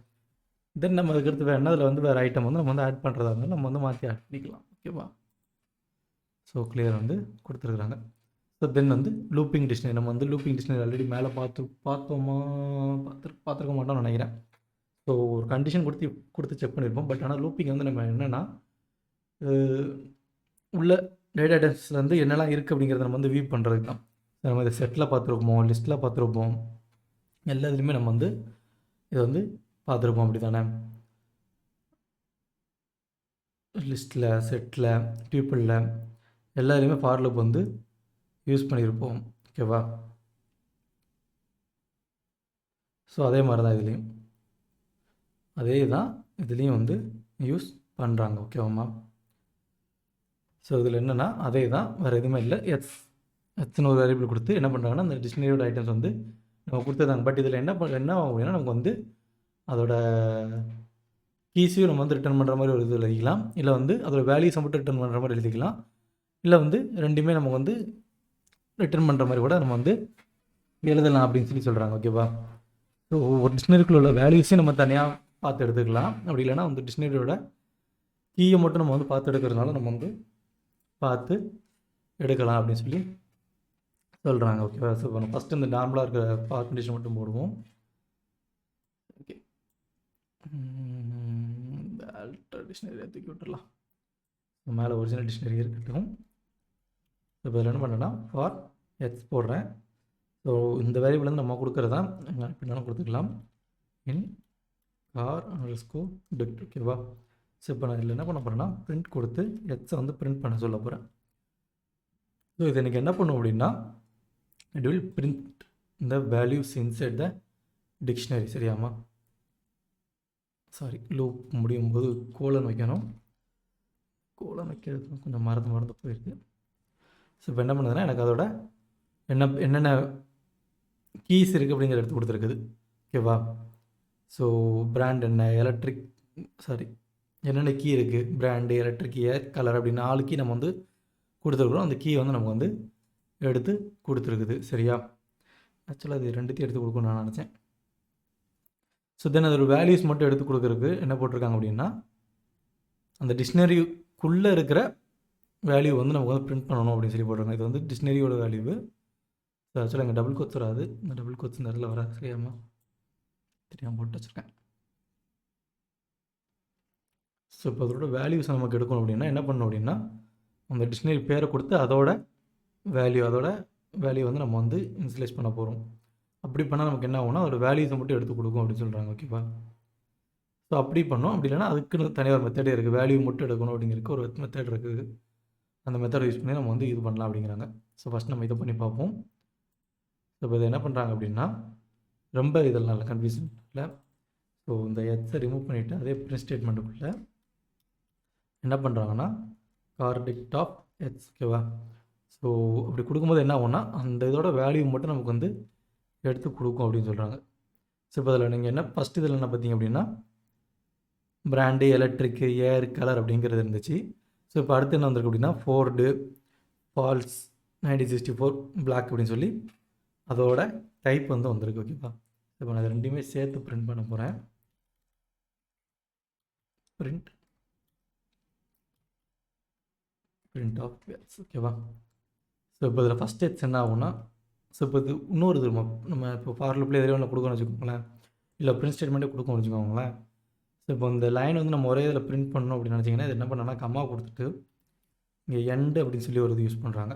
A: தென் நம்ம அதுக்கடுத்து வேறு என்ன அதில் வந்து வேறு ஐட்டம் வந்து நம்ம வந்து ஆட் பண்ணுறதா இருந்தாலும் நம்ம வந்து மாற்றி ஆட் பண்ணிக்கலாம். ஓகேவா, ஸோ கிளியர் வந்து கொடுத்துருக்குறாங்க. ஸோ தென் வந்து லூப்பிங் டிக்ஷனரி. நம்ம வந்து லூப்பிங் டிக்ஷனரி ஆல்ரெடி மேலே பார்த்துருக்க மாட்டோம்னு நினைக்கிறேன். ஸோ ஒரு கண்டிஷன் கொடுத்து செக் பண்ணியிருப்போம். பட் ஆனால் லூப்பிங் வந்து நம்ம என்னென்னா உள்ள டேட்டா டைப்ஸில் வந்து என்னெல்லாம் இருக்குது அப்படிங்கிறத நம்ம வந்து வியூ பண்ணுறதுக்கு தான். நம்ம இதை செட்டில் பார்த்துருப்போம், லிஸ்ட்டில் பார்த்துருப்போம், எல்லாத்துலேயுமே நம்ம வந்து இதை வந்து பார்த்துருப்போம். அப்படி தானே, லிஸ்ட்டில், செட்டில், டியூப்பிளில் எல்லாத்துலேயுமே ஃபார் லூப் வந்து யூஸ் பண்ணியிருப்போம். ஓகேவா, ஸோ அதே மாதிரி தான் இதுலேயும் இதுலேயும் வந்து யூஸ் பண்ணுறாங்க. ஓகேவாம்மா, ஸோ இதில் என்னென்னா அதே தான், வேறு எதுவுமே இல்லை. எத்தனை ஒரு வேரியபிள் கொடுத்து என்ன பண்ணுறாங்கன்னா அந்த டிக்ஷனரியோட ஐட்டம்ஸ் வந்து நம்ம கொடுத்துருந்தாங்க. பட் இதில் என்ன ஆகும் அப்படின்னா நமக்கு வந்து அதோட கீஸையும் நம்ம வந்து ரிட்டர்ன் பண்ணுற மாதிரி ஒரு இது எழுதிக்கலாம், இல்லை வந்து அதோட வேல்யூஸை மட்டும் ரிட்டர்ன் பண்ணுற மாதிரி எழுதிக்கலாம், இல்லை வந்து ரெண்டுமே நம்ம வந்து ரிட்டர்ன் பண்ணுற மாதிரி கூட நம்ம வந்து எழுதலாம் அப்படின்னு சொல்லி சொல்கிறாங்க. ஓகேவா, ஸோ ஒரு டிக்ஷனரிக்குள்ள உள்ள வேல்யூஸையும் நம்ம தனியாக பார்த்து எடுத்துக்கலாம். அப்படி இல்லைனா வந்து டிக்ஷனரியோட கீயை மட்டும் நம்ம வந்து பார்த்து எடுக்கிறதுனால நம்ம வந்து பார்த்து எடுக்கலாம் அப்படின்னு சொல்லி சொல்கிறாங்க. ஓகேவா, ஸோ நம்ம ஃபஸ்ட்டு இந்த நார்மலாக இருக்கிற ஃபார் கண்டிஷன் மட்டும் போடுவோம். ஓகே, இந்த ஆல்டர் டிக்ஷனரி தூக்கி விட்டுடலாம். மேலே ஒரிஜினல் டிக்ஷனரி இருக்கட்டும். இப்போ இதில் என்ன பண்ணுறேன்னா ஃபார் எக்ஸ் போடுறேன். ஸோ இந்த வேரியபிள் வந்து நம்ம கொடுக்குறதா எப்படினாலும் கொடுத்துக்கலாம். இன் கார் அண்டர்ஸ்கோர் டிக்ட். ஓகேவா, ஸோ இப்போ நான் இதில் என்ன பண்ண போகிறேன்னா பிரிண்ட் கொடுத்து எக்ஸை வந்து பிரிண்ட் பண்ண சொல்ல போகிறேன். ஸோ இது எனக்கு என்ன பண்ணும் அப்படின்னா இட் வில் பிரிண்ட் இந்த வேல்யூஸ் இன்சைட் த டிக்ஷனரி. சரியாம்மா, சாரி, லூப் முடியும் போது கோலன் வைக்கணும், கோலன் வைக்கிறது கொஞ்சம் மறந்து போயிருக்கு. ஸோ இப்போ என்ன பண்ணுதுன்னா எனக்கு அதோட என்னென்ன கீஸ் இருக்குது அப்படிங்கிற எடுத்து கொடுத்துருக்குது. ஓகேவா, ஸோ பிராண்ட் என்ன, என்னென்ன கீ இருக்குது, பிராண்டு, எலக்ட்ரிக், ஏர், கலர் அப்படி 4 கீ நம்ம வந்து கொடுத்துருக்குறோம். அந்த கீ வந்து நமக்கு வந்து எடுத்து கொடுத்துருக்குது. சரியா, ஆக்சுவலாக அது ரெண்டுத்தையும் எடுத்து கொடுக்கணும்னு நான் நினச்சேன். ஸோ தென் அதோட வேல்யூஸ் மட்டும் எடுத்து கொடுக்குறதுக்கு என்ன போட்டிருக்காங்க அப்படின்னா அந்த டிக்ஷனரிக்குள்ளே இருக்கிற வேல்யூ வந்து நமக்கு வந்து பிரிண்ட் பண்ணணும் அப்படின்னு சொல்லி போட்டிருக்காங்க. இது வந்து டிக்ஷனரியோட வேல்யூ. ஸோ ஆக்சுவலாக இங்கே டபுள் கோட்ஸ் வராது, இந்த டபுள் கோட்ஸ் இந்த இடத்துல வராது. சரியாம்மா, தெரியாமல் போட்டு வச்சுருக்கேன். ஸோ இப்போ அதோட வேல்யூஸ் நமக்கு எடுக்கணும் அப்படின்னா என்ன பண்ணணும் அப்படின்னா அந்த டிக்ஷனரி பேரை கொடுத்து அதோட வேல்யூ வந்து நம்ம வந்து இன்ஸ்லைஸ் பண்ண போகிறோம். அப்படி பண்ணால் நமக்கு என்ன ஆகும்னா அதோட வேல்யூஸை மட்டும் எடுத்து கொடுக்கும் அப்படின்னு சொல்கிறாங்க. ஓகேவா, ஸோ அப்படி பண்ணோம். அப்படி இல்லைனா அதுக்குன்னு தனியாக ஒரு மெத்தடே இருக்குது, வேல்யூ மட்டும் எடுக்கணும் அப்படிங்கிறதுக்கு ஒரு மெத்தட் இருக்குது. அந்த மெத்தடை யூஸ் பண்ணி நம்ம வந்து இது பண்ணலாம் அப்படிங்கிறாங்க. ஸோ ஃபஸ்ட் நம்ம இதை பண்ணி பார்ப்போம். ஸோ இப்போ இதை என்ன பண்ணுறாங்க அப்படின்னா ரொம்ப இதெல்லாம் இல்லை, கன்ஃபியூஷன் இல்லை. ஸோ இந்த எக்ஸை ரிமூவ் பண்ணிவிட்டு அதே பிரிண்ட் ஸ்டேட்மெண்ட்டுக்குள்ளே என்ன பண்ணுறாங்கன்னா கார்டிக்ட் ஆஃப் எக்ஸ். ஓகேவா, ஸோ அப்படி கொடுக்கும்போது என்ன ஆகும்னா அந்த இதோட வேல்யூ மட்டும் நமக்கு வந்து எடுத்து கொடுக்கும் அப்படின்னு சொல்கிறாங்க. ஸோ இப்போ அதில் நீங்கள் என்ன ஃபஸ்ட் இதில் என்ன பார்த்தீங்க அப்படின்னா பிராண்டு, எலக்ட்ரிக்கு, ஏர், கலர் அப்படிங்கிறது இருந்துச்சு. ஸோ இப்போ அடுத்து என்ன வந்திருக்கு அப்படின்னா ஃபோர்டு, ஃபால்ஸ், 1964, பிளாக் அப்படின்னு சொல்லி அதோட டைப் வந்து வந்திருக்கு. ஓகேவா, இப்போ நான் ரெண்டுமே சேர்த்து பிரிண்ட் பண்ண போகிறேன். Print of its. ஓகேவா? ஸோ இப்போ இதில் ஃபஸ்ட் எட்ஸ் என்ன ஆகும்னா, ஸோ இப்போ இது இன்னொரு இது நம்ம இப்போ ஃபார் லூப்லேயே எதிரே ஒன்று கொடுக்கணும்னு வச்சுக்கோங்களேன், இல்லை பிரிண்ட் ஸ்டேட்மெண்ட்டே கொடுக்கணும்னு வச்சுக்கோங்களேன். ஸோ இப்போ இந்த லைன் வந்து நம்ம ஒரே இதில் பிரிண்ட் பண்ணணும் அப்படின்னு நினச்சிங்கன்னா இது என்ன பண்ணோன்னா கம்மா கொடுத்துட்டு இங்கே எண்டு அப்படின்னு சொல்லி ஒரு இது யூஸ் பண்ணுறாங்க.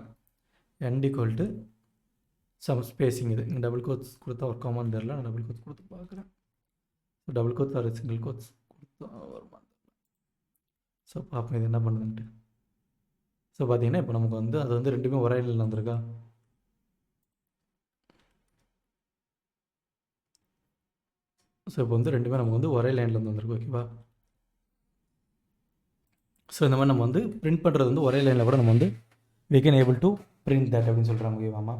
A: End equal to some spacing. இது இங்கே டபுள் கோட்ஸ் கொடுத்தா ஒர்க் ஆமான்னு தெரில, நான் டபுள் கோட்ஸ் கொடுத்து பார்க்குறேன். So double quotes or single quotes கொடுத்தா வருமா? ஸோ பார்ப்போம் இது என்ன பண்ணுதுன்ட்டு. ஸோ பார்த்தீங்கன்னா இப்போ நமக்கு வந்து அது வந்து ரெண்டுமே ஒரே லைனில் வந்திருக்கா. ஸோ இப்போ வந்து ரெண்டுமே நமக்கு வந்து ஒரே லைனில் வந்து வந்திருக்கு. ஓகேவா? ஸோ இந்த மாதிரி நம்ம வந்து பிரிண்ட் பண்ணுறது வந்து ஒரே லைனில் கூட நம்ம வந்து we can able to print that அப்படின்னு சொல்கிறாங்க. ஓகேவாமா?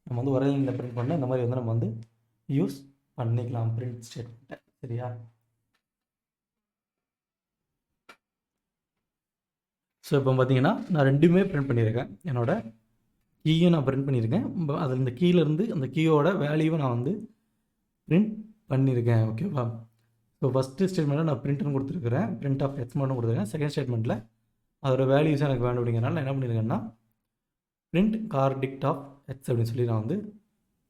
A: நம்ம வந்து ஒரே லைனில் பிரிண்ட் பண்ணால் இந்த மாதிரி வந்து நம்ம வந்து யூஸ் பண்ணிக்கலாம் பிரிண்ட் ஸ்டேட்மெண்ட்டை. சரியா? ஸோ இப்போ பார்த்தீங்கன்னா நான் ரெண்டுமே பிரிண்ட் பண்ணியிருக்கேன். என்னோடய கீயும் நான் பிரிண்ட் பண்ணியிருக்கேன். அதில் இந்த கீயிலேருந்து அந்த கீயோட வேல்யூவை நான் வந்து பிரிண்ட் பண்ணியிருக்கேன். ஓகேவா? ஸோ ஃபஸ்ட்டு ஸ்டேட்மெண்ட்டில் நான் பிரிண்ட்னு கொடுத்துருக்குறேன், பிரிண்ட் ஆஃப் எக்ஸ் மட்டும் கொடுத்துருக்கேன். செகண்ட் ஸ்டேட்மெண்ட்டில் அதோட வேல்யூஸ் எனக்கு வேணும் அப்படிங்கிறனால நான் என்ன பண்ணியிருக்கேன்னா பிரிண்ட் கார்டிக்ட் ஆஃப் எக்ஸ் அப்படின்னு சொல்லி நான் வந்து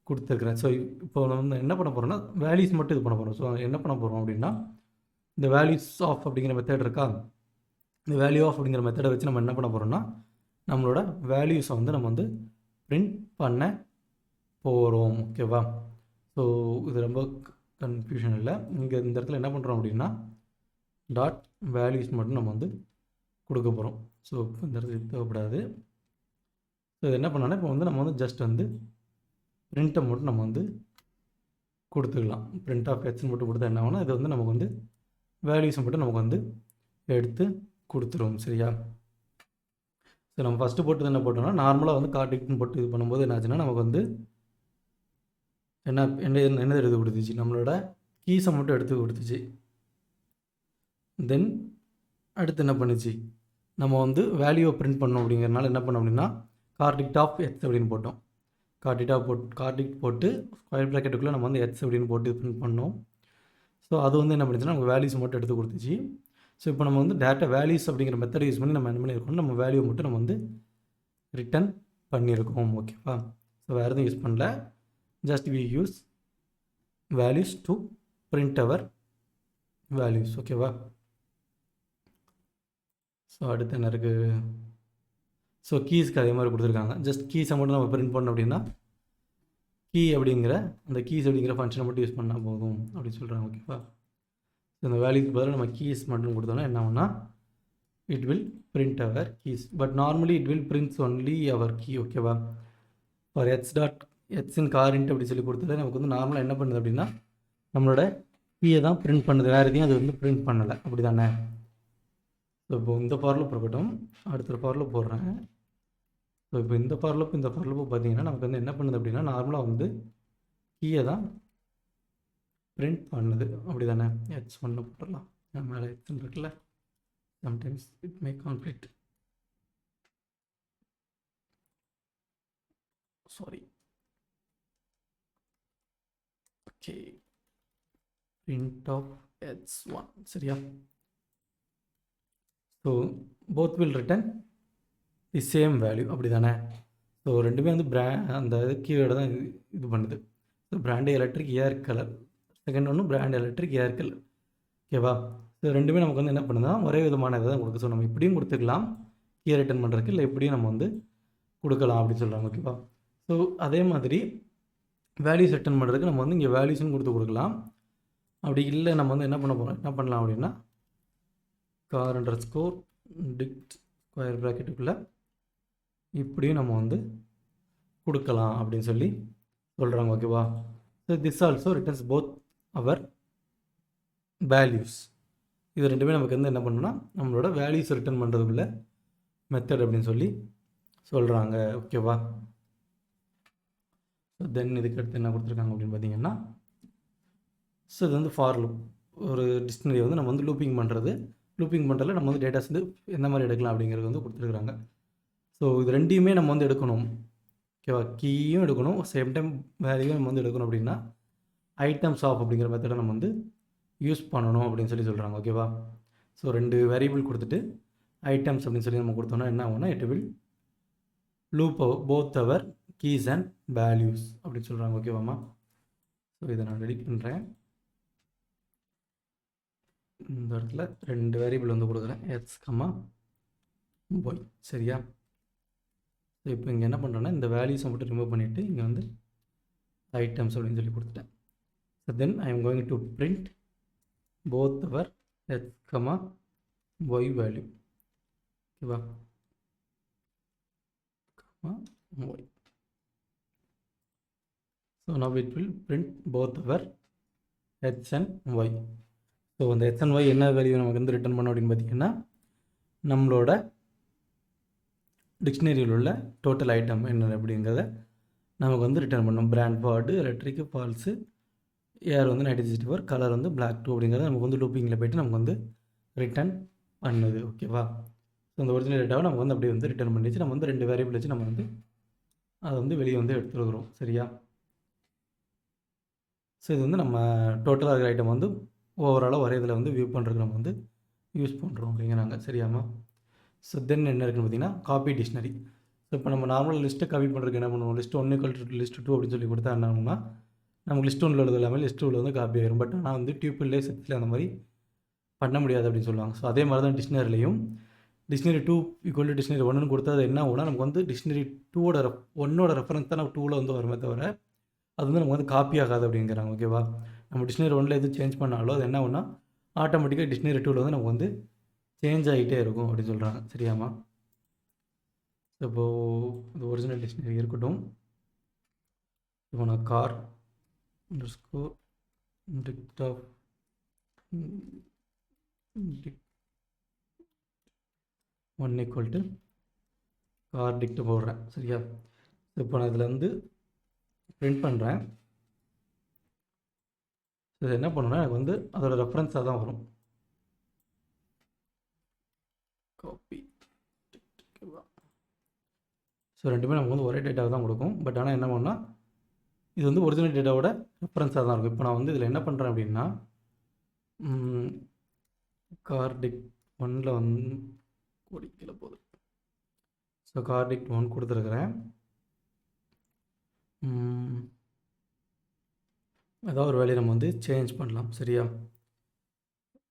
A: கொடுத்துருக்குறேன். ஸோ இப்போ நம்ம வந்து என்ன பண்ண போகிறோம்னா வேல்யூஸ் மட்டும் இது பண்ண போகிறோம். ஸோ என்ன பண்ண போகிறோம் அப்படின்னா இந்த வேல்யூஸ் ஆஃப் அப்படிங்கிற மெத்தட் இருக்கா, இந்த வேல்யூ ஆஃப் அப்படிங்கிற மெத்தடை வச்சு நம்ம என்ன பண்ண போகிறோம்னா நம்மளோட வேல்யூஸை வந்து நம்ம வந்து பிரிண்ட் பண்ண போகிறோம். ஓகேவா? ஸோ இது ரொம்ப கன்ஃபியூஷன் இல்லை. இங்கே இந்த இடத்துல என்ன பண்ணுறோம் அப்படின்னா டாட் வேல்யூஸ் மட்டும் நம்ம வந்து கொடுக்க போகிறோம். ஸோ இந்த இடத்துல தேவைப்படாது. ஸோ இது என்ன பண்ணோன்னா இப்போ வந்து நம்ம வந்து ஜஸ்ட் வந்து பிரிண்ட்டை மட்டும் நம்ம வந்து கொடுத்துக்கலாம். பிரிண்ட் ஆஃப் எக்ஸ்ன்னு மட்டும் கொடுத்தா என்ன ஆகும்னா இது வந்து நமக்கு வந்து வேல்யூஸை மட்டும் நமக்கு வந்து எடுத்து கொடுத்துரும். சரியா? ஸோ நம்ம ஃபஸ்ட்டு போட்டு என்ன போட்டோம்னா நார்மலாக வந்து கார்டிக்ட்னு போட்டு இது பண்ணும்போது என்ன ஆச்சுன்னா நமக்கு வந்து என்ன எடுத்து கொடுத்துச்சு, நம்மளோட கீஸை மட்டும் எடுத்து கொடுத்துச்சு. தென் அடுத்து என்ன பண்ணுச்சு, நம்ம வந்து வேல்யூவை பிரிண்ட் பண்ணோம் அப்படிங்கிறனால என்ன பண்ணோம் அப்படின்னா கார்டிக்ட் ஆஃப் எக்ஸ் அப்படின்னு போட்டோம். கார்டிக்ட் போட்டு ஸ்கொயர் ப்ராக்கெட்டுக்குள்ளே நம்ம வந்து எக்ஸ் அப்படின்னு போட்டு பிரிண்ட் பண்ணோம். ஸோ அது வந்து என்ன பண்ணுச்சுன்னா நமக்கு வேல்யூஸ் மட்டும் எடுத்து கொடுத்துச்சு. ஸோ இப்போ நம்ம வந்து டேரெக்டாக வேல்யூஸ் அப்படிங்கிற மெத்தடை யூஸ் பண்ணி நம்ம என்ன பண்ணியிருக்கோம், நம்ம வேல்யூ மட்டும் நம்ம வந்து ரிட்டன் பண்ணியிருக்கோம். ஓகேவா? ஸோ வேறு எதுவும் யூஸ் பண்ணல, just we use values to print our values. ஓகேவா? ஸோ அடுத்து என்ன இருக்குது, ஸோ கீஸ்க்கு அதே மாதிரி கொடுத்துருக்காங்க. ஜஸ்ட் கீஸை மட்டும் நம்ம பிரிண்ட் பண்ணோம் அப்படின்னா கீ அப்படிங்கிற அந்த கீஸ் அப்படிங்கிற ஃபங்க்ஷனை மட்டும் யூஸ் பண்ணால் போதும் அப்படின்னு சொல்கிறாங்க. ஓகேவா? ஸோ இந்த வேல்யூக்கு பதிலாக நம்ம கீஸ் மட்டும் கொடுத்தோம்னா என்ன ஆகும்னா it will print our keys, but normally it will prints only our key. ஓகேவா? ஃபார் எக்ஸ் டாட் எக்ஸின் காரின்ட் அப்படி சொல்லி கொடுத்தது நமக்கு வந்து நார்மலாக என்ன பண்ணுது அப்படின்னா நம்மளோட கீயை தான் பிரிண்ட் பண்ணுது, வேறு எதையும் அது வந்து பிரிண்ட் பண்ணலை. அப்படி தானே? ஸோ இப்போ இந்த ஃபார்லூப் இருக்கட்டும், அடுத்த ஃபார்லூப் போடுறேன். ஸோ இப்போ இந்த ஃபார்லூப் பார்த்தீங்கன்னா நமக்கு வந்து என்ன பண்ணுது அப்படின்னா நார்மலாக வந்து கீயை தான் பிரிண்ட் பண்ணுது. அப்படி தானே? எக்ஸ் ஒன்று போட்டுடலாம், மேலே எக்ஸ்ன்னு இருக்குல்ல, sometimes it may conflict. Sorry. Okay, print of x1. சரியா? So both will return the same value. அப்படி தானே? ஸோ ரெண்டுமே வந்து அந்த கீவேர்டை தான் இது பண்ணுது. ஸோ பிராண்ட் எலக்ட்ரிக் ஏர் கலர், செகண்ட் ஒன்று பிராண்ட் எலக்ட்ரிக் ஏர் கலர். ஓகேவா? ஸோ ரெண்டுமே நமக்கு வந்து என்ன பண்ணுதுன்னா ஒரே விதமான இதை தான் கொடுக்க. ஸோ நம்ம இப்படியும் கொடுத்துக்கலாம் கீ ரிட்டன் பண்ணுறதுக்கு, இல்லை இப்படியும் நம்ம வந்து கொடுக்கலாம் அப்படின்னு சொல்கிறாங்க. ஓகேவா? ஸோ அதே மாதிரி வேல்யூஸ் ரிட்டன் பண்ணுறதுக்கு நம்ம வந்து இங்கே வேல்யூஸ்னு கொடுக்கலாம். அப்படி இல்லை நம்ம வந்து என்ன பண்ணலாம் அப்படின்னா car_dict ஸ்கொயர் ப்ராக்கெட்டுக்குள்ளே இப்படியும் நம்ம வந்து கொடுக்கலாம் அப்படின்னு சொல்லி சொல்கிறாங்க. ஓகேவா? So this also returns both our values. இது ரெண்டுமே நமக்கு வந்து என்ன பண்ணணும்னா நம்மளோட வேல்யூஸ் ரிட்டர்ன் பண்ணுறதுக்குள்ள மெத்தட் அப்படின்னு சொல்லி சொல்கிறாங்க. ஓகேவா? ஸோ தென் இதுக்கு அடுத்து என்ன கொடுத்துருக்காங்க அப்படின்னு பார்த்தீங்கன்னா ஸோ இது வந்து ஃபார் லூப், ஒரு டிக்ஷனரி வந்து நம்ம வந்து லூப்பிங் பண்ணுறதுல நம்ம வந்து டேட்டாஸ் வந்து எந்த மாதிரி எடுக்கலாம் அப்படிங்கிறது வந்து கொடுத்துருக்குறாங்க. ஸோ இது ரெண்டையுமே நம்ம வந்து எடுக்கணும். ஓகேவா? கீயும் எடுக்கணும், சேம் டைம் வேல்யூவும் நம்ம வந்து எடுக்கணும். அப்படின்னா ஐட்டம்ஸ் ஆஃப் அப்படிங்கிற மெத்தடை நம்ம வந்து யூஸ் பண்ணணும் அப்படின்னு சொல்லி சொல்கிறாங்க. ஓகேவா? ஸோ 2 வேரியபிள் கொடுத்துட்டு ஐட்டம்ஸ் அப்படின்னு சொல்லி நம்ம கொடுத்தோம்னா என்ன ஆகும்னா it will loop both our keys and values அப்படின்னு சொல்கிறாங்க. ஓகேவாம்மா? ஸோ இதை நான் ரெடி பண்ணுறேன். இந்த இடத்துல 2 வேரியபிள் வந்து கொடுக்குறேன், எக்ஸ் கம்மா ஒய். சரியா? ஸோ இப்போ இங்கே என்ன பண்ணுறேன்னா இந்த வேல்யூஸை மட்டும் ரிமூவ் பண்ணிவிட்டு இங்கே வந்து ஐட்டம்ஸ் அப்படின்னு சொல்லி கொடுத்துட்டேன். So then I am going to print both our X comma Y value. ஓகேவா? Comma Y. So now it will print both our x and y. ஸோ அந்த x and y என்ன வேல்யூ நமக்கு வந்து ரிட்டர்ன் பண்ணோம் அப்படின்னு பார்த்தீங்கன்னா நம்மளோட டிக்ஷனரியில் உள்ள டோட்டல் ஐட்டம் என்ன அப்படிங்கிறத நமக்கு வந்து ரிட்டர்ன் பண்ணோம். பிராண்ட் ஃபார்டு, எலக்ட்ரிக்கு, ஃபால்ஸு, ஏர் வந்து 1964, கலர் வந்து பிளாக் 2 அப்படிங்கிறத நமக்கு வந்து லூப்பிங்கில் போய்ட்டு நமக்கு வந்து ரிட்டர்ன் பண்ணுது. ஓகேவா? ஸோ அந்த ஒரிஜினல் டேட்டாவை நமக்கு வந்து அப்படியே வந்து ரிட்டர்ன் பண்ணிச்சு. நம்ம வந்து 2 வேரியபிள் வச்சு நம்ம வந்து அதை வந்து வெளியே வந்து எடுத்துருக்குறோம். சரியா? ஸோ இது வந்து நம்ம டோட்டலாக இருக்கிற ஐட்டம் வந்து ஓவராலாக ஒரே இதில் வந்து வியூ பண்ணுறதுக்கு நம்ம வந்து யூஸ் பண்ணுறோம் அப்படிங்கிறாங்க. சரியாம்மா? ஸோ தென் என்ன இருக்குன்னு பார்த்தீங்கன்னா காப்பி டிக்ஷனரி. ஸோ இப்போ நம்ம நார்மல் லிஸ்ட்டை காப்பி பண்ணுறதுக்கு என்ன பண்ணுவோம், லிஸ்ட் 1 = லிஸ்ட் 2 அப்படின்னு சொல்லி கொடுத்தா என்ன ஆகும்னா நமக்கு லிஸ்ட் 1 உள்ளது எல்லாமே லிஸ்ட் 2 வந்து காப்பி ஆகிரும். பட் ஆனால் வந்து டியூப்பிள்லே செட்ஸில் அந்த மாதிரி பண்ண முடியாது அப்படின்னு சொல்லுவாங்க. ஸோ அதே மாதிரி தான் டிக்ஷனரிலையும் டிக்ஷனரி 2 = டிக்ஷனரி 1ன்னு கொடுத்தா அது என்ன ஆகும்னா நமக்கு வந்து டிக்ஷனரி 1ஓட ரெஃபரன்ஸ் தான் நம்ம 2ல் வந்து வருமே தவிர அது வந்து நமக்கு வந்து காப்பி ஆகாது அப்படிங்கிறாங்க. ஓகேவா? நம்ம டிக்ஷனரி 1ல் எது சேஞ்ச் பண்ணாலும் அது என்ன ஆகும்னா ஆட்டோமேட்டிக்காக டிக்ஷனரி 2ல் வந்து நமக்கு வந்து சேஞ்ச் ஆகிட்டே இருக்கும் அப்படின்னு சொல்கிறாங்க. சரியாம்மா? இப்போது இது ஒரிஜினல் டிக்ஷனரி இருக்கட்டும். இப்போ நான் car _ dict of dict 1 = car dict போடுறேன். சரியா? இப்போ நான் இதில் வந்து பிரிண்ட் பண்ணுறேன். இது என்ன பண்ணுன்னா எனக்கு வந்து அதோட ரெஃபரன்ஸாக தான் வரும். காப்பி. ஸோ 2மே நமக்கு வந்து ஒரே டேட்டாவை தான் கொடுக்கும். பட் ஆனால் என்ன பண்ணா இது வந்து ஒரிஜினல் டேட்டாவோட ரெஃபரன்ஸாக தான் இருக்கும். இப்போ நான் வந்து இதில் என்ன பண்ணுறேன் அப்படின்னா கார் டிக்ட் 1ல் வந்து கோடிக்கல போகுது. ஸோ கார் டிக்ட் 1 கொடுத்துருக்குறேன். ஏதாவது ஒரு வேல்யூ நம்ம வந்து சேஞ்ச் பண்ணலாம். சரியா?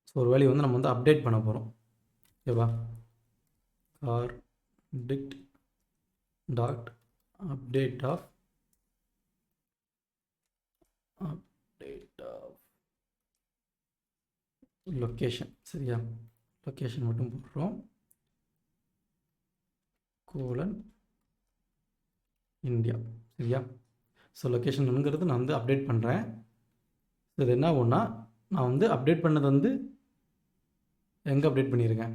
A: ஸோ ஒரு வேல்யூ வந்து நம்ம வந்து அப்டேட் பண்ண போகிறோம். ஓகேவா? Car dict dot update of location. சரியா? லொக்கேஷன் மட்டும் போடுறோம். இந்தியா. சரியா? ஸோ லொக்கேஷனுங்கிறது நான் வந்து அப்டேட் பண்ணுறேன். இது என்ன ஆகும்னா நான் வந்து அப்டேட் பண்ணது வந்து எங்கே அப்டேட் பண்ணியிருக்கேன்,